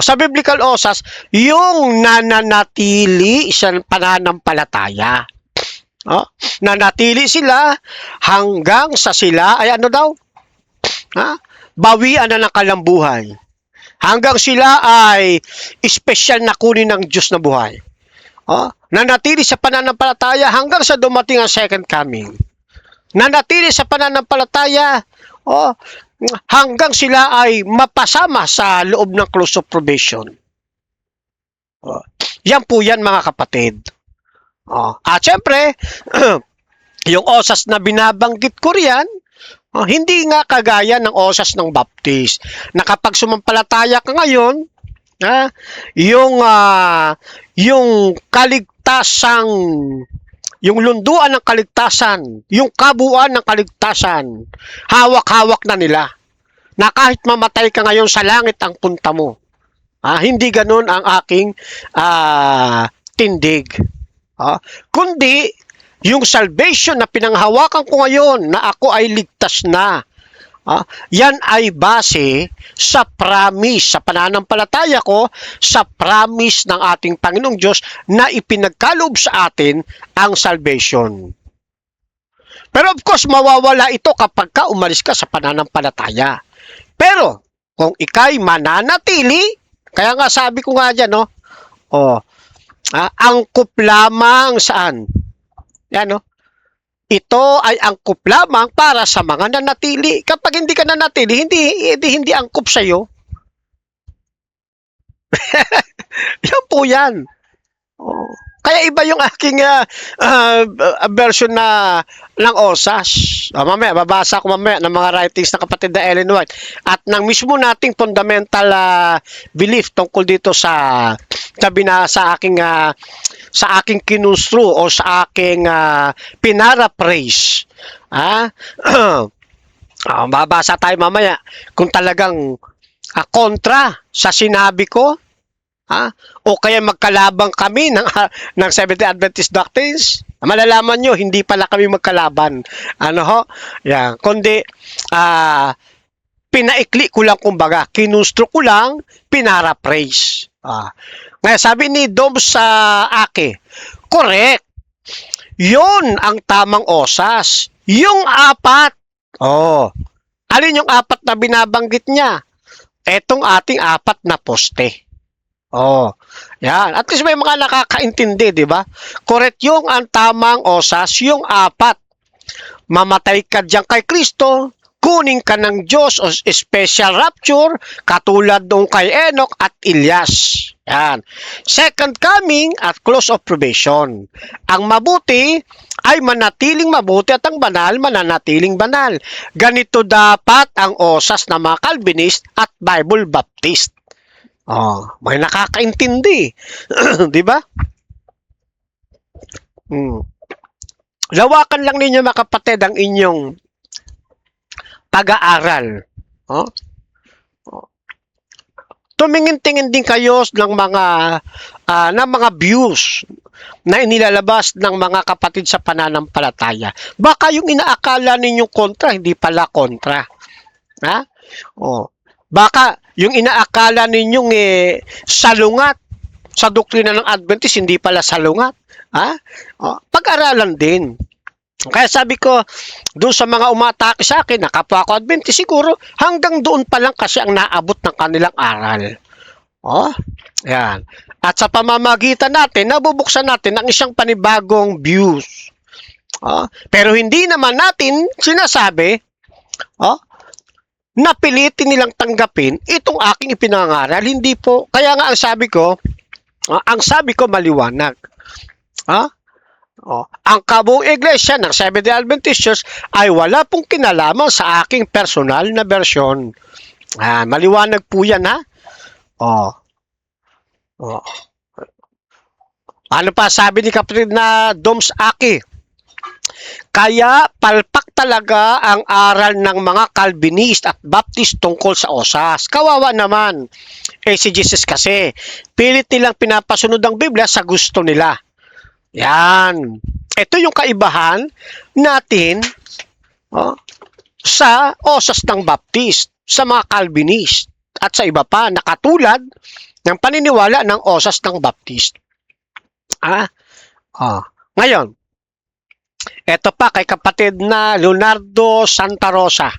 sa biblical osas, yung nananatili sa pananampalataya. Nanatili sila hanggang sa sila ay ano daw? bawian na ng kanilang buhay. Hanggang sila ay espesyal na kunin ng Diyos na buhay. Nanatili sa pananampalataya hanggang sa dumating ang second coming. Nanatili sa pananampalataya hanggang sila ay mapasama sa loob ng close of probation. Yan po yan mga kapatid. At syempre, yung osas na binabanggit ko riyan, hindi nga kagaya ng osas ng Baptist na kapag sumampalataya ka ngayon, yung kaligtasang, yung lunduan ng kaligtasan, yung kabuuan ng kaligtasan, hawak-hawak na nila. Na kahit mamatay ka ngayon sa langit ang punta mo. Hindi ganun ang aking tindig. Kundi, yung salvation na pinanghawakan ko ngayon na ako ay ligtas na. Yan ay base sa promise, sa pananampalataya ko, sa promise ng ating Panginoong Diyos na ipinagkaloob sa atin ang salvation. Pero of course, mawawala ito kapag ka umalis ka sa pananampalataya. Pero, kung ikay mananatili, kaya nga sabi ko nga dyan, angkop lamang saan? Yan, ito ay angkop lamang para sa mga nanatili. Kapag hindi ka nanatili, hindi angkop sa'yo. Yan po yan. Kaya iba yung aking version ng osas. Mamaya, babasa ko mamaya ng mga writings ng kapatid na Ellen White. At ng mismo nating fundamental belief tungkol dito sa aking kinustro o sa aking pinaraphrase. Babasa tayo mamaya kung talagang kontra sa sinabi ko. O kaya magkalabang kami ng Seventh-day Adventist Doctrines. Malalaman nyo, hindi pala kami magkalaban. Yan. Kundi, pinaikli ko lang kumbaga. Kinustro ko lang, pinaraphrase. Ngayon, sabi ni Dom sa Ake, correct. Yun ang tamang osas. Yung apat. Alin yung apat na binabanggit niya? Etong ating apat na poste. Yan. At least may mga nakakaintindi, di ba? Correct yung ang tamang osas, yung apat. Mamatay ka diyan kay Kristo, kunin ka ng Diyos o special rapture, katulad nung kay Enoch at Elias. Yan. Second coming at close of probation. Ang mabuti ay manatiling mabuti at ang banal mananatiling banal. Ganito dapat ang osas ng mga Calvinist at Bible Baptist. May nakakaintindi. Di ba? Lawakan lang ninyo mga kapatid ang inyong pag-aaral. Tumingin-tingin din kayo ng mga views na inilalabas ng mga kapatid sa pananampalataya. Baka yung inaakala ninyong kontra, hindi pala kontra. Baka yung inaakala ninyong salungat sa doktrina ng Adventist, hindi pala salungat. Pag-aralan din. Kaya sabi ko, doon sa mga umatake sa akin, na kapwa ko Adventist, siguro hanggang doon pa lang kasi ang naabot ng kanilang aral. Yan. At sa pamamagitan natin, nabubuksan natin ang isang panibagong views. Pero hindi naman natin sinasabi, napilitin nilang tanggapin itong aking ipinangaral. Hindi po. Kaya nga ang sabi ko maliwanag. Ang kabuong iglesia ng Seventh-day Adventist Church ay wala pong kinalaman sa aking personal na version. Maliwanag po yan, ha? Ano pa sabi ni kapatid na Doms Aki? Kaya palpak talaga ang aral ng mga Calvinist at Baptist tungkol sa osas. Kawawa naman. Si Jesus kasi, pilit nilang pinapasunod ang Biblia sa gusto nila. Yan. Ito yung kaibahan natin sa osas ng Baptist, sa mga Calvinist, at sa iba pa na katulad ng paniniwala ng osas ng Baptist. Ngayon, eto pa kay kapatid na Leonardo Santa Rosa.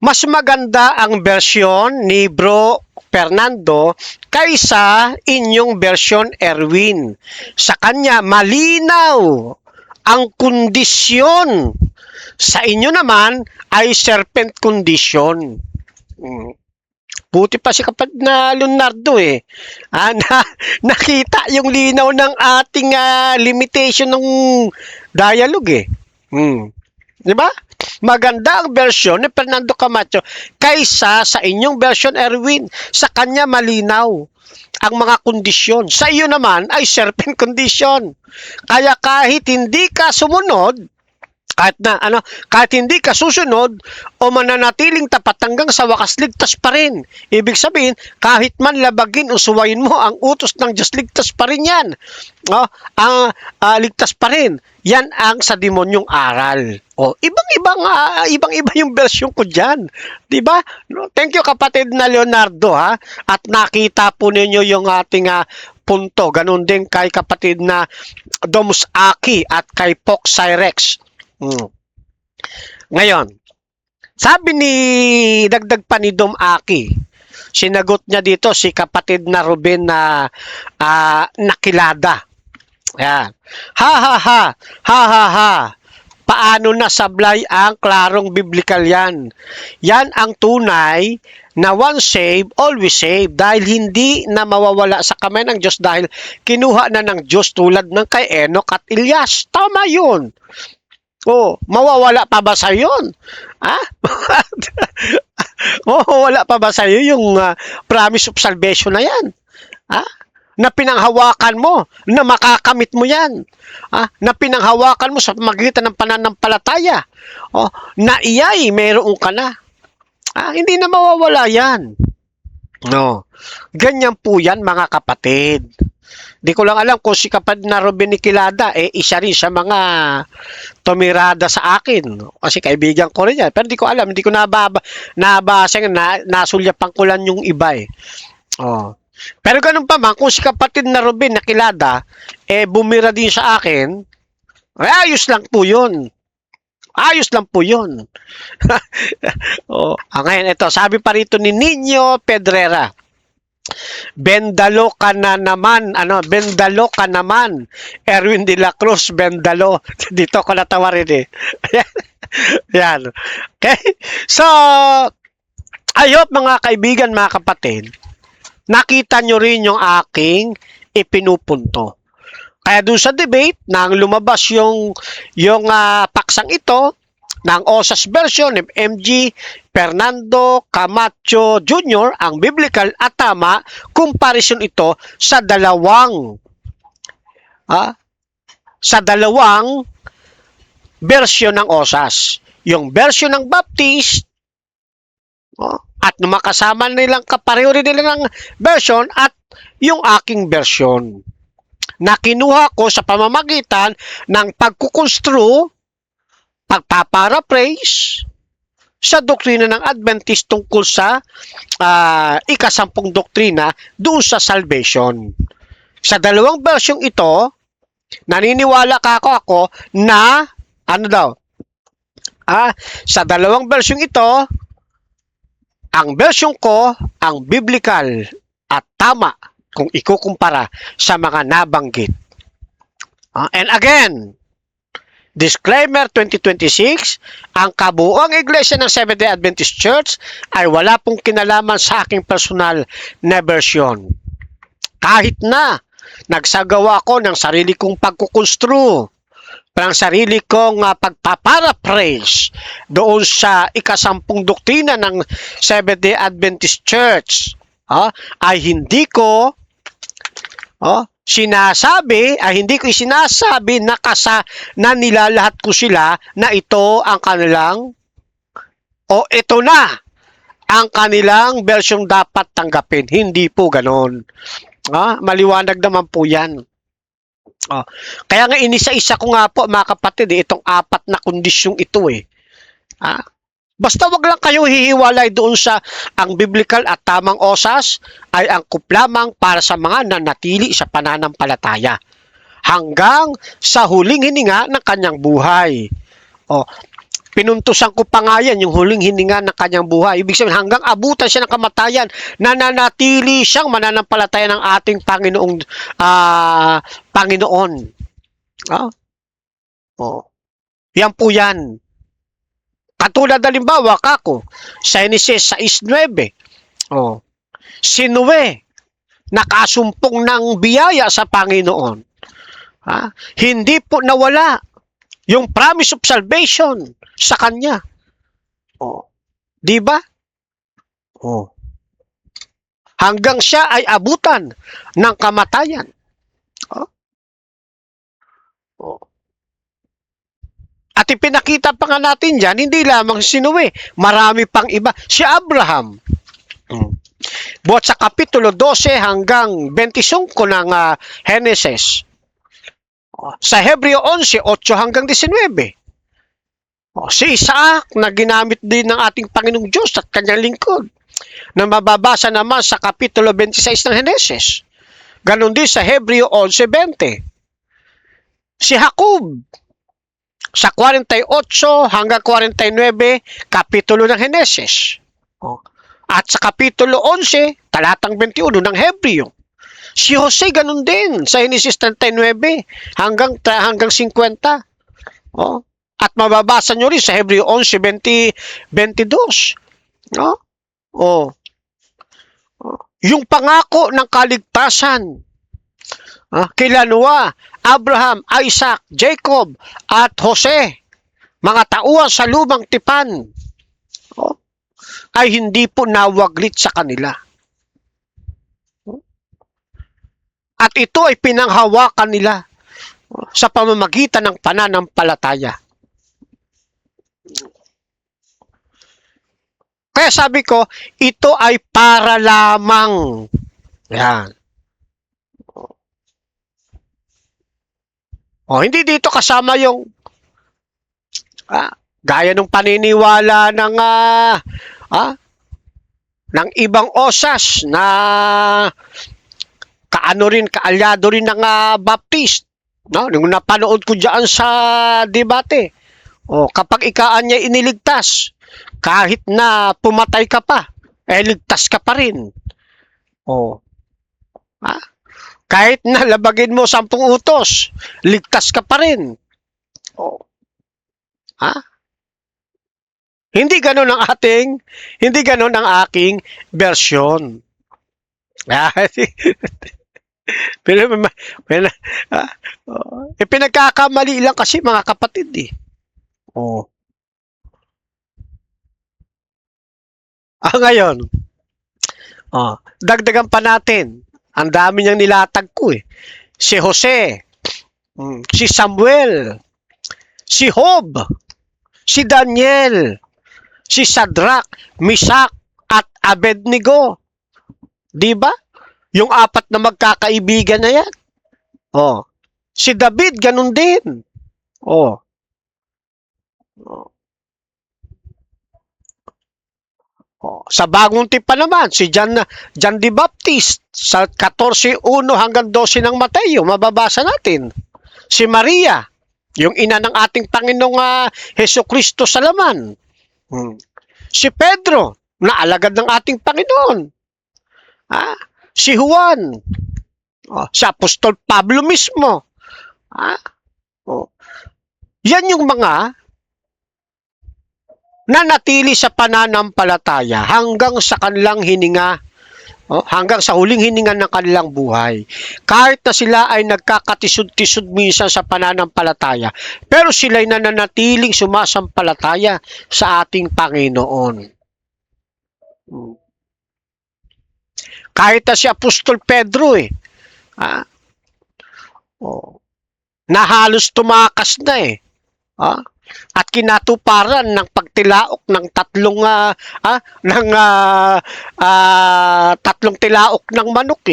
mas maganda ang bersyon ni Bro Fernando kaysa inyong bersyon, Erwin. Sa kanya, malinaw ang kondisyon. Sa inyo naman ay serpent condition. Buti pa si kapatid na Leonardo eh. Nakita yung linaw ng ating limitation ng dialogue eh. Di ba? Maganda ang version ni Fernando Camacho kaysa sa inyong version, Erwin. Sa kanya malinaw ang mga kondisyon. Sa iyo naman ay serpent condition. Kaya kahit hindi ka sumunod, kahit hindi ka susunod o mananatiling tapat hanggang sa wakas, ligtas pa rin. Ibig sabihin, kahit man labagin o suwayin mo ang utos ng Diyos, ligtas pa rin yan. Ligtas pa rin. Yan ang sa demonyong aral. Ibang-iba yung version ko dyan. Diba? Thank you kapatid na Leonardo ha. At nakita po ninyo yung ating punto. Ganun din kay kapatid na Domus Aki at kay Pox Cyrex. Ngayon, sabi ni dagdag pa ni Dom Aki, sinagot niya dito si kapatid na Ruben na nakilada. Yan. Ha. Paano nasablay ang klarong biblikal yan? Yan ang tunay na once saved, always saved, dahil hindi na mawawala sa kamay ng Diyos dahil kinuha na ng Diyos tulad ng kay Enoch at Elias. Tama yun. Mawawala pa ba sa yun? Mawawala pa ba sa iyo yung promise of salvation na yan? Na pinanghawakan mo, na makakamit mo yan. Na pinanghawakan mo sa pamagitan ng pananampalataya. Na iyay, mayroon ka na. Hindi na mawawala yan. No. Ganyan po yan mga kapatid. Di ko lang alam kung si kapatid na Ruben Nikilada, isa rin sa mga tumirada sa akin. Kasi kaibigan ko rin yan. Pero di ko alam, hindi ko nabasa, nasulyapan ko lang yung iba eh. Pero ganun pa man, kung si kapatid na Ruben Nikilada, bumira din sa akin, ayos lang po yun. Ayos lang po yun. Ngayon, ito, sabi pa rito ni Nino Pedrera, Bendalo ka na naman, Bendalo ka naman, Erwin de la Cruz, Bendalo. Dito ko natawa rin eh. Yan. Okay? So, ayop mga kaibigan, mga kapatid, nakita nyo rin yung aking ipinupunto. Kaya doon sa debate, nang lumabas yung paksang ito, ng OSAS version ng MG Fernando Camacho Jr., ang biblical at tama, comparison ito sa dalawang version ng OSAS. Yung version ng Baptist, at makasama nilang kapareho rin nilang version at yung aking version na kinuha ko sa pamamagitan ng pagkukonstru, pagpaparaphrase sa doktrina ng Adventist tungkol sa ikasampung doktrina doon sa salvation. Sa dalawang version ito, naniniwala ako na sa dalawang version ito, ang version ko ang biblical at tama kung ikukumpara sa mga nabanggit. And again, disclaimer 2026, ang kabuuang iglesia ng Seventh-day Adventist Church ay wala pong kinalaman sa aking personal na version. Kahit na nagsagawa ko ng sarili kong pagkukonstru, ng sarili kong pagpaparaphrase doon sa ikasampung doktrina ng Seventh-day Adventist Church, ay hindi ko hindi ko sinasabi na nilalahat ko sila na ito ang kanilang ito na ang kanilang version dapat tanggapin. Hindi po ganon. Maliwanag naman po yan. Kaya nga inisa-isa ko nga po mga kapatid itong apat na kondisyong ito eh. Basta wag lang kayo hihiwalay doon sa ang biblical at tamang osas ay angkop lamang para sa mga nanatili sa pananampalataya hanggang sa huling hininga ng kanyang buhay. Pinuntusan ko pa nga yan, yung huling hininga ng kanyang buhay. Ibig sabihin, hanggang abutan siya ng kamatayan, nananatili siyang mananampalataya ng ating Panginoon. Ah? Oh. Yan po yan. Katulad halimbawa, kako, sa Genesis 6:9. Oh. Si Noe, nakasumpong ng biyaya sa Panginoon. Hindi po nawala yung promise of salvation sa kanya. Oh. Di ba? Oh. Hanggang siya ay abutan ng kamatayan. Oh. Oh. At ipinakita pa nga natin dyan, hindi lamang si Noe, marami pang iba. Si Abraham. Buhat sa Kapitulo 12 hanggang 25 ng Genesis. Sa Hebreo 11, 8 hanggang 19. Si Isaac na ginamit din ng ating Panginoong Diyos at kanyang lingkod, na mababasa naman sa Kapitulo 26 ng Genesis. Ganon din sa Hebreo 11:20. Si Jacob, sa 48 hanggang 49, Kapitulo ng Genesis. At sa Kapitulo 11, talatang 21 ng Hebreo. Si Jose ganun din sa Genesis 39 hanggang 50. Oh. At mababasa nyo rin sa Hebreo 11:22. Oh. Oh. Yung pangako ng kaligtasan kila Noah, Abraham, Isaac, Jacob, at Jose, mga tauhan sa lumang tipan, ay hindi po nawaglit sa kanila. At ito ay pinanghawakan nila sa pamamagitan ng pananampalataya. Kaya sabi ko, ito ay para lamang. Yan. Hindi dito kasama yung gaya ng paniniwala ng ibang osas na kaalyado rin ng Baptist. No? Nung napanood ko diyan sa debate, kapag ikaan niya iniligtas, kahit na pumatay ka pa, ligtas ka pa rin. Kahit na labagin mo 10 utos, ligtas ka pa rin. Hindi ganoon ang aking version. Pero pinagkakamali lang kasi mga kapatid eh. Ngayon, dagdagan pa natin. Ang dami niyang nilatag ko eh. Si Jose, si Samuel, si Job, si Daniel, si Shadrach, Meshach, at Abednego. Di ba? Yung 4 na magkakaibigan na yan. Si David, ganun din. Sa bagong tipan naman, si John the Baptist, sa 14:1 hanggang 12 ng Mateo, mababasa natin. Si Maria, yung ina ng ating Panginoong Hesukristo sa laman. Si Pedro, na alagad ng ating Panginoon. Si Juan, si Apostol Pablo mismo. Yan yung mga nanatili sa pananampalataya hanggang sa kanilang hininga, hanggang sa huling hininga ng kanilang buhay. Kahit na sila ay nagkakatisod-tisod minsan sa pananampalataya, pero sila'y nananatiling sumasampalataya sa ating Panginoon. Kahit na si Apostol Pedro na halos tumakas na at kinatuparan ng pagtilaok ng tatlong tilaok ng manok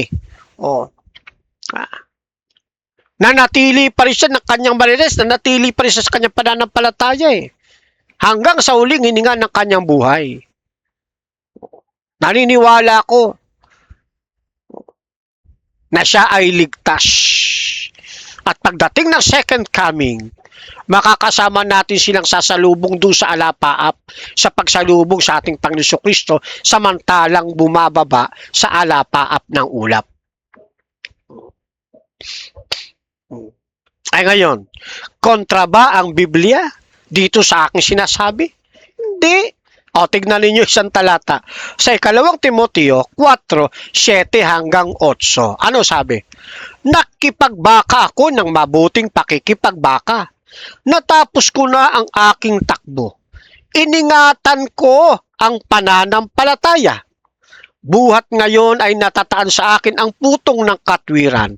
nanatili pa rin siya ng kanyang marites, nanatili pa rin siya sa kanyang pananampalataya hanggang sa huling hininga ng kanyang buhay. Naniniwala ko na siya ay ligtas. At pagdating ng second coming, makakasama natin silang sasalubong doon sa alapaap, sa pagsalubong sa ating Panginoon Kristo, samantalang bumababa sa alapaap ng ulap. Ay ngayon, kontra ba ang Biblia dito sa aking sinasabi? Hindi. O, tignan ninyo isang talata. Sa 2 Timoteo 4:7 hanggang 8. Ano sabi? Nakipagbaka ako ng mabuting pakikipagbaka. Natapos ko na ang aking takbo. Iningatan ko ang pananampalataya. Buhat ngayon ay natataan sa akin ang putong ng katwiran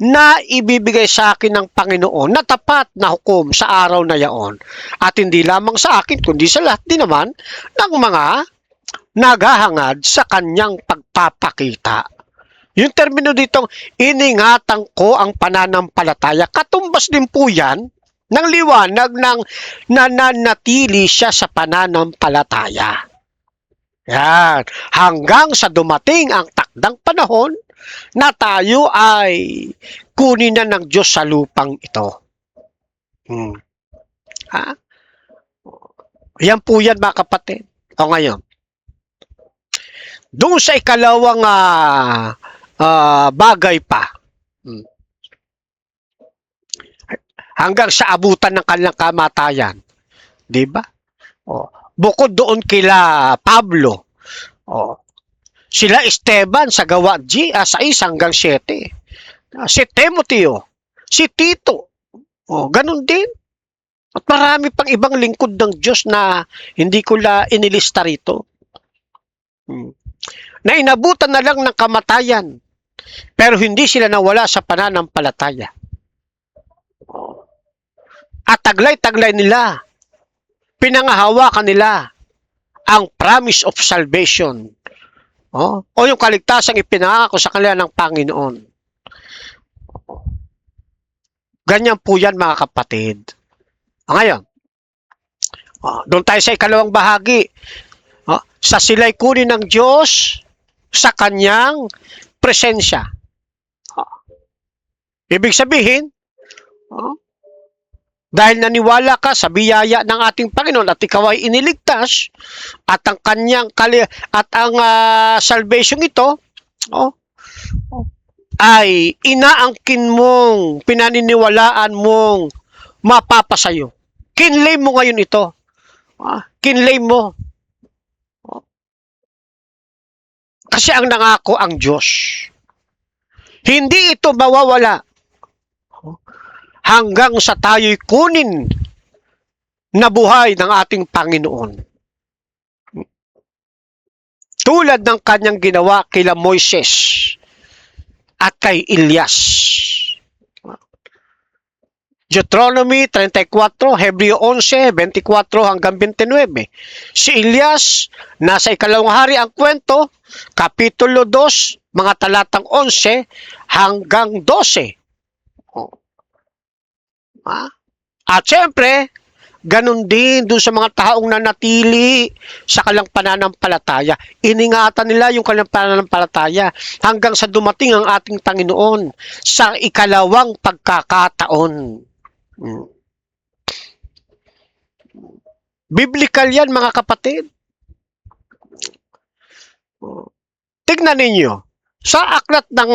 na ibibigay sa akin ng Panginoon na tapat na hukom sa araw na yaon. At hindi lamang sa akin, kundi sa lahat din naman ng mga naghahangad sa kanyang pagpapakita. Yung termino ditong, iningatan ko ang pananampalataya, katumbas din po yan ng liwanag ng nananatili siya sa pananampalataya. Yan. Hanggang sa dumating ang takdang panahon na tayo ay kunin na ng Diyos sa lupang ito. Ha? Yan po yan mga kapatid. O ngayon, doon sa ikalawang bagay pa, hanggang sa abutan ng kanilang kamatayan. Di ba? Bukod doon kila Pablo, sila Esteban sa Gawa G, 6 hanggang 7. Si Timoteo, si Tito, ganun din. At marami pang ibang lingkod ng Diyos na hindi ko inilista rito. Na inabutan na lang ng kamatayan, pero hindi sila nawala sa pananampalataya. At taglay-taglay nila, pinangahawakan nila ang promise of salvation. O yung kaligtasang ipinangako sa kanila ng Panginoon. Ganyan po yan mga kapatid. Ngayon, doon tayo sa ikalawang bahagi. Sa sila'y kunin ng Diyos sa kanyang presensya. Ibig sabihin, dahil naniwala ka sa biyaya ng ating Panginoon at ikaw ay iniligtas at ang kanyang salvation ito ay inaangkin mong pinaniniwalaan mong mapapasayo. Kinlay mo ngayon ito. Kinlay mo. Kasi ang nangako ang Diyos. Hindi ito mawawala hanggang sa tayo'y kunin na buhay ng ating Panginoon. Tulad ng kanyang ginawa kila Moises at kay Elias. Deuteronomy 34, Hebreo 11, 24 hanggang 29. Si Elias, nasa ikalawang hari ang kwento, Kapitulo 2, mga talatang 11 hanggang 12. At syempre, ganun din doon sa mga taong nanatili sa kanilang pananampalataya. Iningatan nila yung kanilang pananampalataya hanggang sa dumating ang ating Panginoon sa ikalawang pagkakataon. Biblical yan mga kapatid. Tignan ninyo, sa aklat ng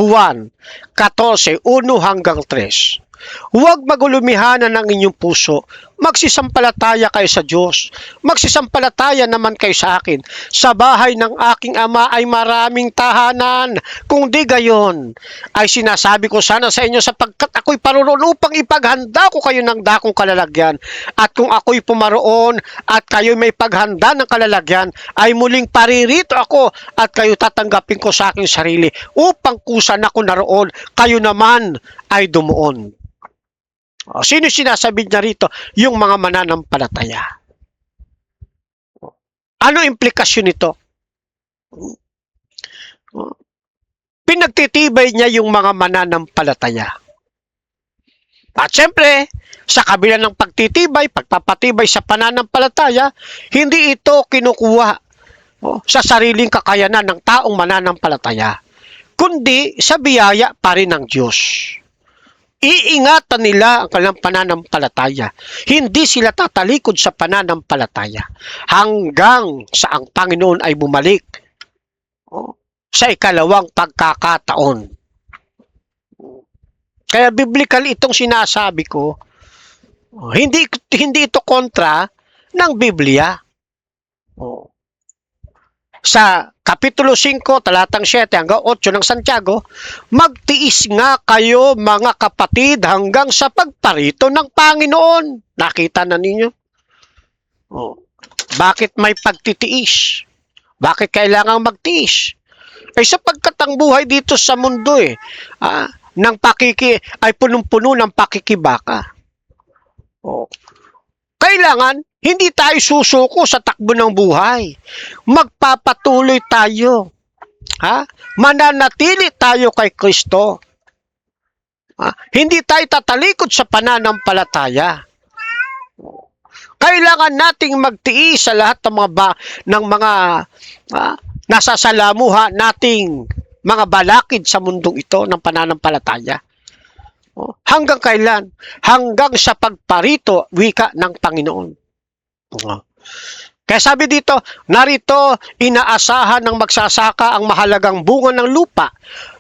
Juan 14, 1 hanggang 3. Huwag magulumihanan ng inyong puso. Magsisampalataya kayo sa Diyos. Magsisampalataya naman kayo sa akin. Sa bahay ng aking ama ay maraming tahanan. Kung di gayon, ay sinasabi ko sana sa inyo sapagkat ako'y paroon upang ipaghanda ko kayo ng dakong kalalagyan. At kung ako'y pumaroon at kayo may paghanda ng kalalagyan, ay muling paririto ako at kayo tatanggapin ko sa aking sarili upang kusan ako naroon, kayo naman ay dumuon. Sino sinasabi niya rito? Yung mga mananampalataya. Ano implikasyon nito? Pinagtitibay niya yung mga mananampalataya. At syempre, sa kabila ng pagpapatibay sa pananampalataya, hindi ito kinukuha sa sariling kakayanan ng taong mananampalataya, kundi sa biyaya pa rin ng Diyos. Iingatan nila ang kanilang pananampalataya. Hindi sila tatalikod sa pananampalataya hanggang sa ang Panginoon ay bumalik sa ikalawang pagkakataon. Kaya biblical itong sinasabi ko. Hindi ito kontra ng Biblia. Sa Kapitulo 5, talatang 7 hanggang 8 ng Santiago, magtiis nga kayo mga kapatid hanggang sa pagparito ng Panginoon. Nakita na ninyo? Bakit may pagtitiis? Bakit kailangang magtiis? Ay sapagkat ang buhay dito sa mundo ay punong-puno ng pakikibaka. Kailangan hindi tayo susuko sa takbo ng buhay. Magpapatuloy tayo. Mananatili tayo kay Kristo. Hindi tayo tatalikod sa pananampalataya. Kailangan nating magtiis sa lahat ng mga nasasalamuha nating mga balakid sa mundong ito ng pananampalataya. Hanggang kailan? Hanggang sa pagparito, wika ng Panginoon. Kaya sabi dito, narito inaasahan ng magsasaka ang mahalagang bunga ng lupa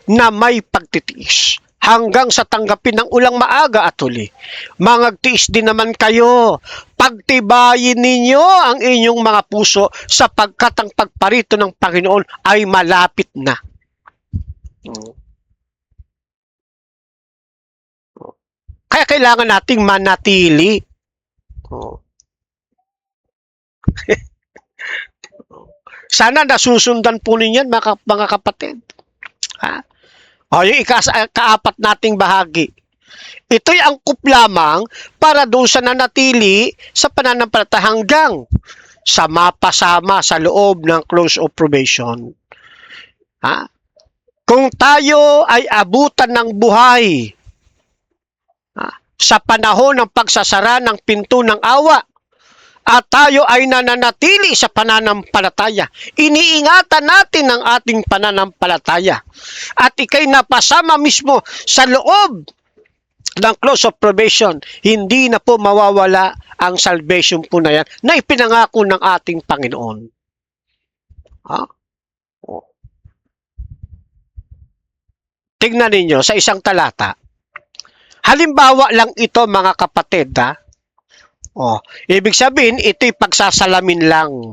na may pagtitiis hanggang sa tanggapin ng ulang maaga at huli. Mangagtiis din naman kayo, pagtibayin ninyo ang inyong mga puso sapagkat ang pagparito ng Panginoon ay malapit na. Kaya kailangan nating manatili. Sana nasusundan po ninyo mga kapatid. Yung kaapat nating bahagi. Ito'y angkop lamang para doon sa nanatili sa pananampalataya hanggang sa mapasama sa loob ng close of probation. Kung tayo ay abutan ng buhay sa panahon ng pagsasara ng pinto ng awa, at tayo ay nananatili sa pananampalataya, iniingatan natin ang ating pananampalataya, at ikay napasama mismo sa loob ng close of probation, hindi na po mawawala ang salvation po na yan na ipinangako ng ating Panginoon. Tingnan ninyo sa isang talata. Halimbawa lang ito mga kapatid, ibig sabihin, ito'y pagsasalamin lang.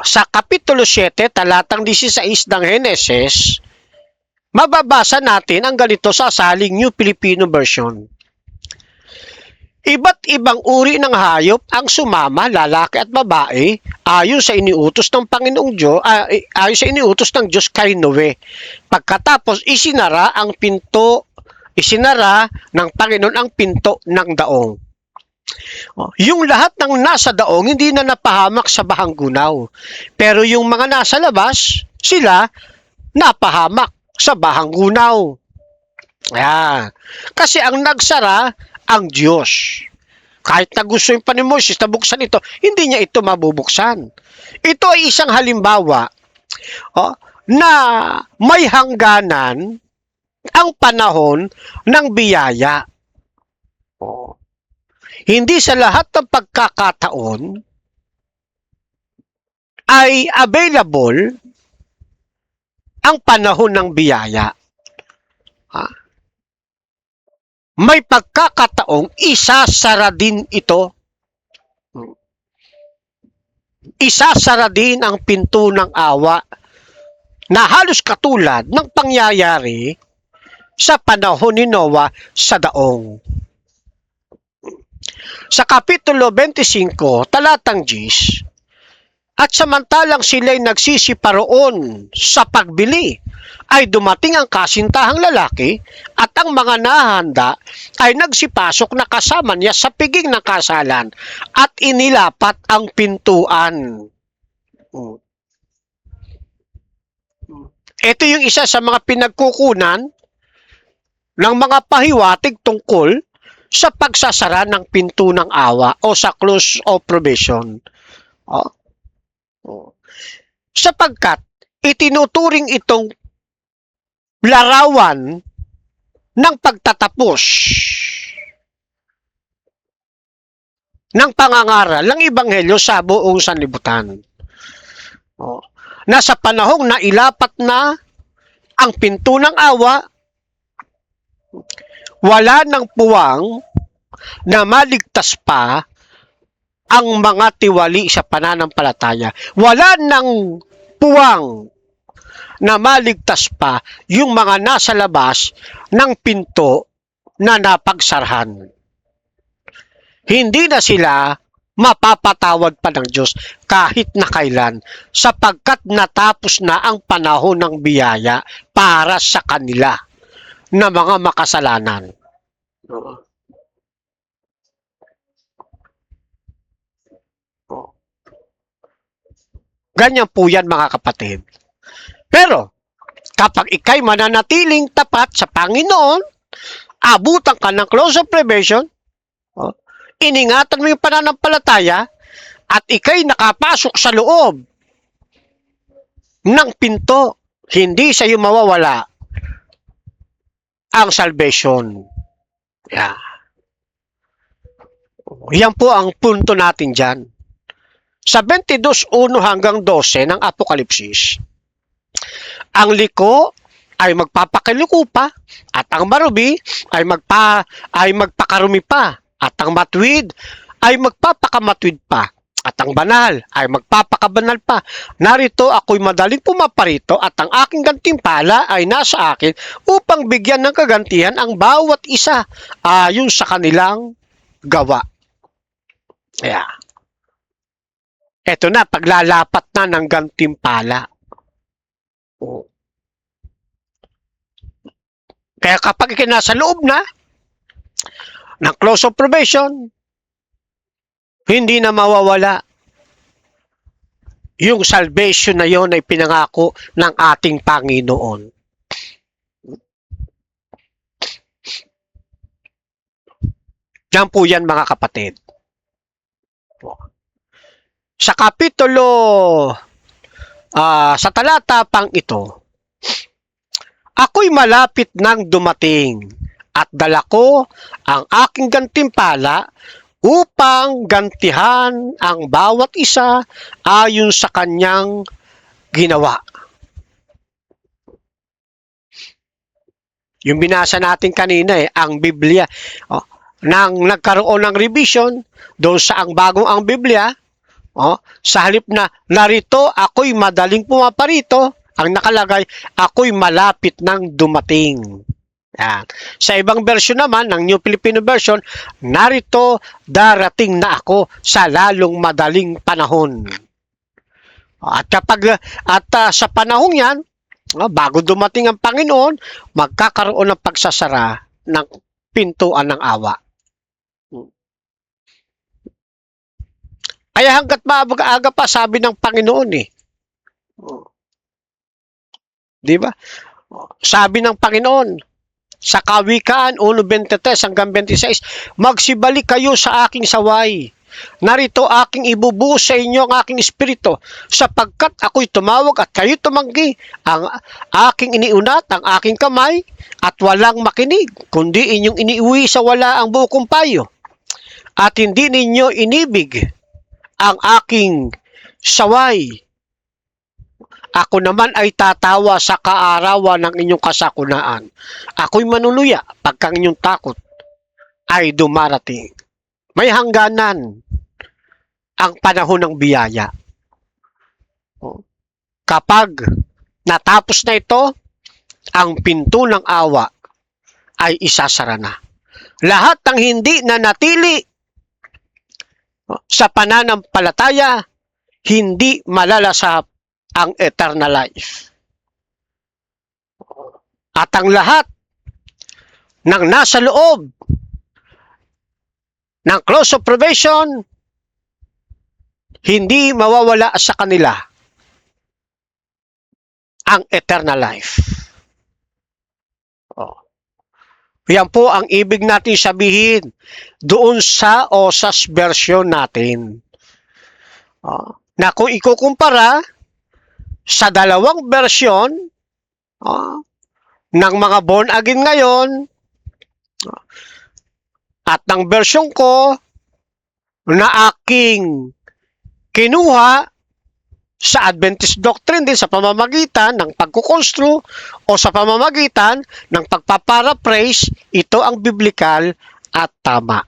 Sa Kapitulo 7, talatang 16 ng Heneses, mababasa natin ang ganito sa Saling New Filipino Version. Iba't ibang uri ng hayop ang sumama, lalaki at babae, ayon sa iniutos ng Panginoong Diyos, ayon sa iniutos ng Diyos kay Noe. Pagkatapos isinara ng Panginoon ang pinto ng daong. Yung lahat ng nasa daong hindi na napahamak sa bahanggunaw. Pero yung mga nasa labas, sila napahamak sa bahanggunaw. Kasi ang nagsara, ang Diyos. Kahit na gusto yung pa ni Moises na buksan ito, hindi niya ito mabubuksan. Ito ay isang halimbawa na may hangganan ang panahon ng biyaya. Hindi sa lahat ng pagkakataon ay available ang panahon ng biyaya. May pagkakataong isasara din ito. Isasara din ang pinto ng awa na halos katulad ng pangyayari sa panahon ni Noah sa daong. Sa Kapitulo 25, talatang 10, at samantalang sila'y nagsisiparoon sa pagbili, ay dumating ang kasintahang lalaki at ang mga nahanda ay nagsipasok na kasama niya sa piging ng kasalan at inilapat ang pintuan. Ito yung isa sa mga pinagkukunan ng mga pahiwatig tungkol sa pagsasara ng pinto ng awa o sa close of probation. Sapagkat itinuturing itong larawan ng pagtatapos ng pangangaral ng Ebanghelyo sa buong sanlibutan. Oh. Nasa panahong na ilapat na ang pinto ng awa, wala ng puwang na maligtas pa ang mga tiwali sa pananampalataya. Wala ng puwang na maligtas pa yung mga nasa labas ng pinto na napagsarhan. Hindi na sila mapapatawad pa ng Diyos kahit na kailan, sapagkat natapos na ang panahon ng biyaya para sa kanila na mga makasalanan. Ganyan po yan, mga kapatid. Pero, kapag ikay mananatiling tapat sa Panginoon, abutan ka ng close of probation, iningatan mo yung pananampalataya, at ikay nakapasok sa loob ng pinto, hindi sa iyo mawawala ang salvation. Yeah. Yan po ang punto natin dyan. Sa 22:1 hanggang 12 ng Apokalipsis, ang liko ay magpapakiliko pa, at ang marubi ay magpakarumi pa, at ang matwid ay magpapakamatwid pa, at ang banal ay magpapakabanal pa. Narito ako'y madaling pumaparito, at ang aking gantimpala ay nasa akin upang bigyan ng kagantihan ang bawat isa ayon sa kanilang gawa. Yeah. Eto na, paglalapat na ng gantimpala. Kaya kapag ikinasa loob na ng close of probation, hindi na mawawala yung salvation na yon ay pinangako ng ating Panginoon. Yan po yan, mga kapatid. Sa kapitulo, sa talata pang ito, ako'y malapit nang dumating, at dala ko ang aking gantimpala upang gantihan ang bawat isa ayon sa kanyang ginawa. Yung binasa natin kanina, ang Biblia, nang nagkaroon ng revision doon sa ang bagong ang Biblia, sa halip na narito ako'y madaling pumaparito, ang nakalagay, ako'y malapit nang dumating. Yan. Sa ibang version naman, ng New Filipino Version, narito darating na ako sa lalong madaling panahon. At sa panahong yan, bago dumating ang Panginoon, magkakaroon ng pagsasara ng pintuan ng awa. Kaya hanggat maaga pa, sabi ng Panginoon di ba? Sabi ng Panginoon sa Kawikaan 1:23 hanggang 26, magsibalik kayo sa aking saway. Narito aking ibubuhos sa inyo ang aking espiritu, sapagkat ako'y tumawag at kayo tumanggi. Ang aking iniunat, ang aking kamay, at walang makinig, kundi inyong iniuwi sa wala ang bukong payo. At hindi ninyo inibig ang aking saway. Ako naman ay tatawa sa kaarawan ng inyong kasakunaan. Ako'y manuluya pagka inyong takot ay dumarating. May hangganan ang panahon ng biyaya. Kapag natapos na ito, ang pinto ng awa ay isasara na. Lahat ng hindi na natili sa pananampalataya, hindi malalasap ang eternal life. At ang lahat ng nasa loob ng close of probation, hindi mawawala sa kanila ang eternal life. Yan po ang ibig natin sabihin doon sa OSAS version natin. Na kung ikukumpara sa dalawang version ng mga born again ngayon At ng version ko na aking kinuha sa Adventist doctrine din sa pamamagitan ng pagkukonstru o sa pamamagitan ng pagpaparaphrase, ito ang biblical at tama.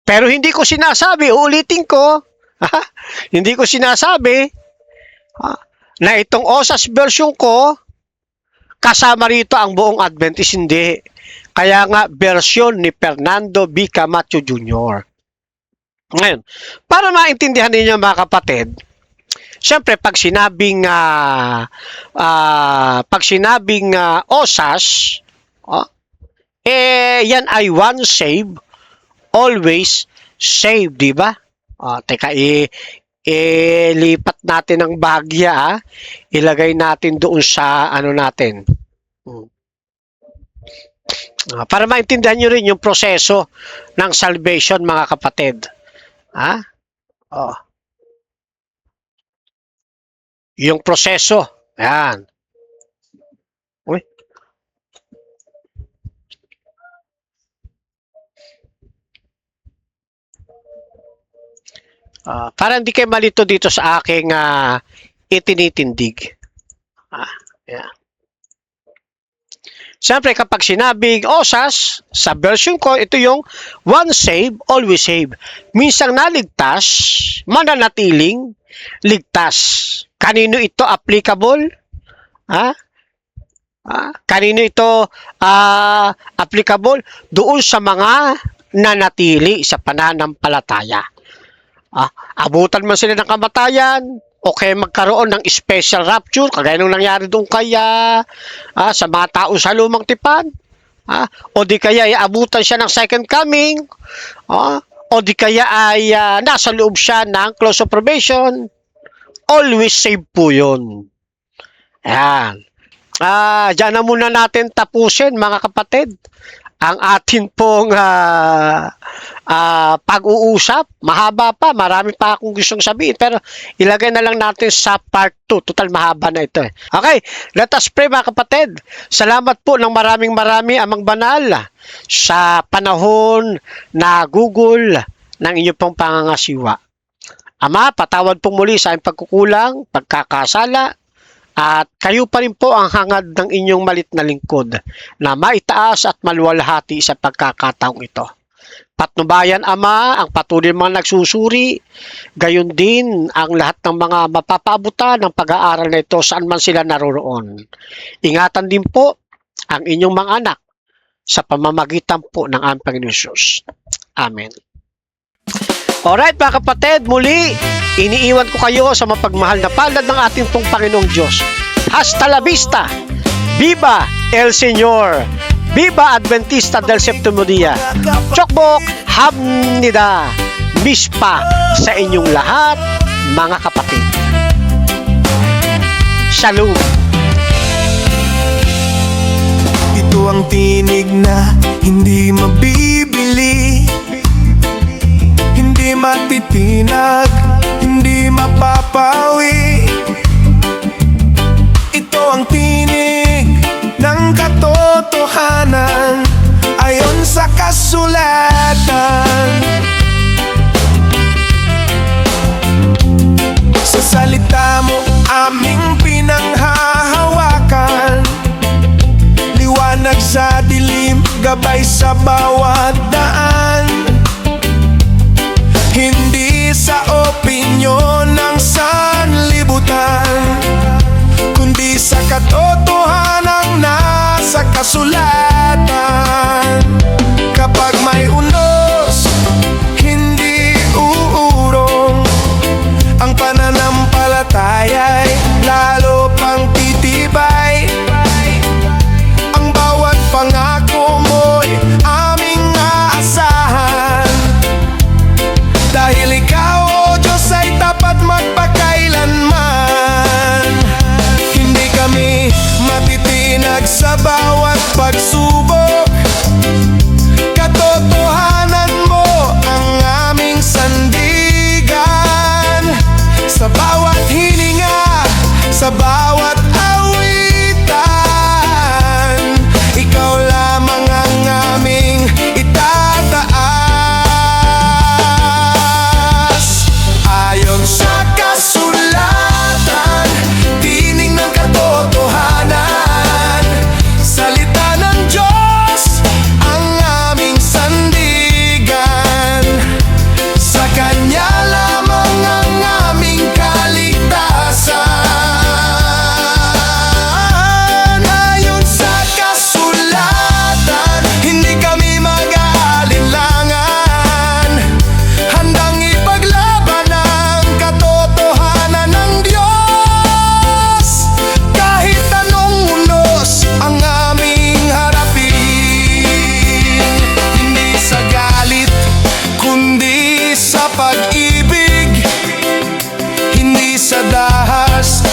Pero hindi ko sinasabi, uulitin ko, hindi ko sinasabi na itong OSAS version ko, kasama rito ang buong Adventist, hindi. Kaya nga, version ni Fernando B. Camacho Jr. Ngayon, para maintindihan ninyo mga kapatid, siyempre pag sinabing OSAS, yan ay one save, always save, di ba? Teka, ilipat natin ang bahagya, ilagay natin doon sa ano natin. Para maintindihan nyo rin yung proseso ng salvation, mga kapatid. Yung proseso. Yan. Uy. Para hindi kayo malito dito sa aking itinitindig. Yan. Siyempre, kapag sinabing OSAS, sa version ko, ito yung one save, always save. Minsang naligtas, mananatiling ligtas. Kanino ito applicable? Kanino ito applicable? Doon sa mga nanatili sa pananampalataya. Abutan man sila ng kamatayan, o kaya magkaroon ng special rapture, kagaya nung nangyari doon kaya sa mga tao sa lumang tipan, o di kaya abutan siya ng second coming, o di kaya ay nasa loob siya ng close of probation, always save po yun. Ayan. Diyan na muna natin tapusin, mga kapatid, ang atin pong pag-uusap. Mahaba pa, marami pa akong gustong sabihin, pero ilagay na lang natin sa part 2. Total mahaba na ito. Okay, let us pray, mga kapatid. Salamat po ng maraming Amang Banal sa panahon na gugol ng inyong pong pangangasiwa. Ama, patawad po muli sa aking pagkukulang, pagkakasala, at kayo pa rin po ang hangad ng inyong malit na lingkod na maitaas at maluwalhati sa pagkakataong ito. Patnubayan, Ama, ang patuloy mga nagsusuri, gayon din ang lahat ng mga mapapaabutan ng pag-aaral na ito saan man sila naroroon. Ingatan din po ang inyong mga anak sa pamamagitan po ng aming Panginoon Hesus. Amen. Alright, mga kapatid, muli, iniiwan ko kayo sa mapagmahal na palad ng ating pong Panginoong Diyos. Hasta la vista! Viva el Señor! Viva Adventista del Séptimo Día! Chokbok! Hamnida! Mispa sa inyong lahat, mga kapatid. Shalom! Ito ang tinig na hindi mabibili, hindi matitinag, hindi mapapawi. Ito ang tinig ng katotohanan ayon sa kasulatan. Sa salita mo aming pinanghahawakan, liwanag sa dilim, gabay sa bawat daan. Hindi sa opinyon ng sanlibutan, kundi sa katotohanang nasa kasulatan. Kapag may unos, hindi uurong, ang pananampalataya'y lalo pang titibay. Ang bawat pangako mo'y aming aasahan, dahil ikaw, O Diyos, sa dahas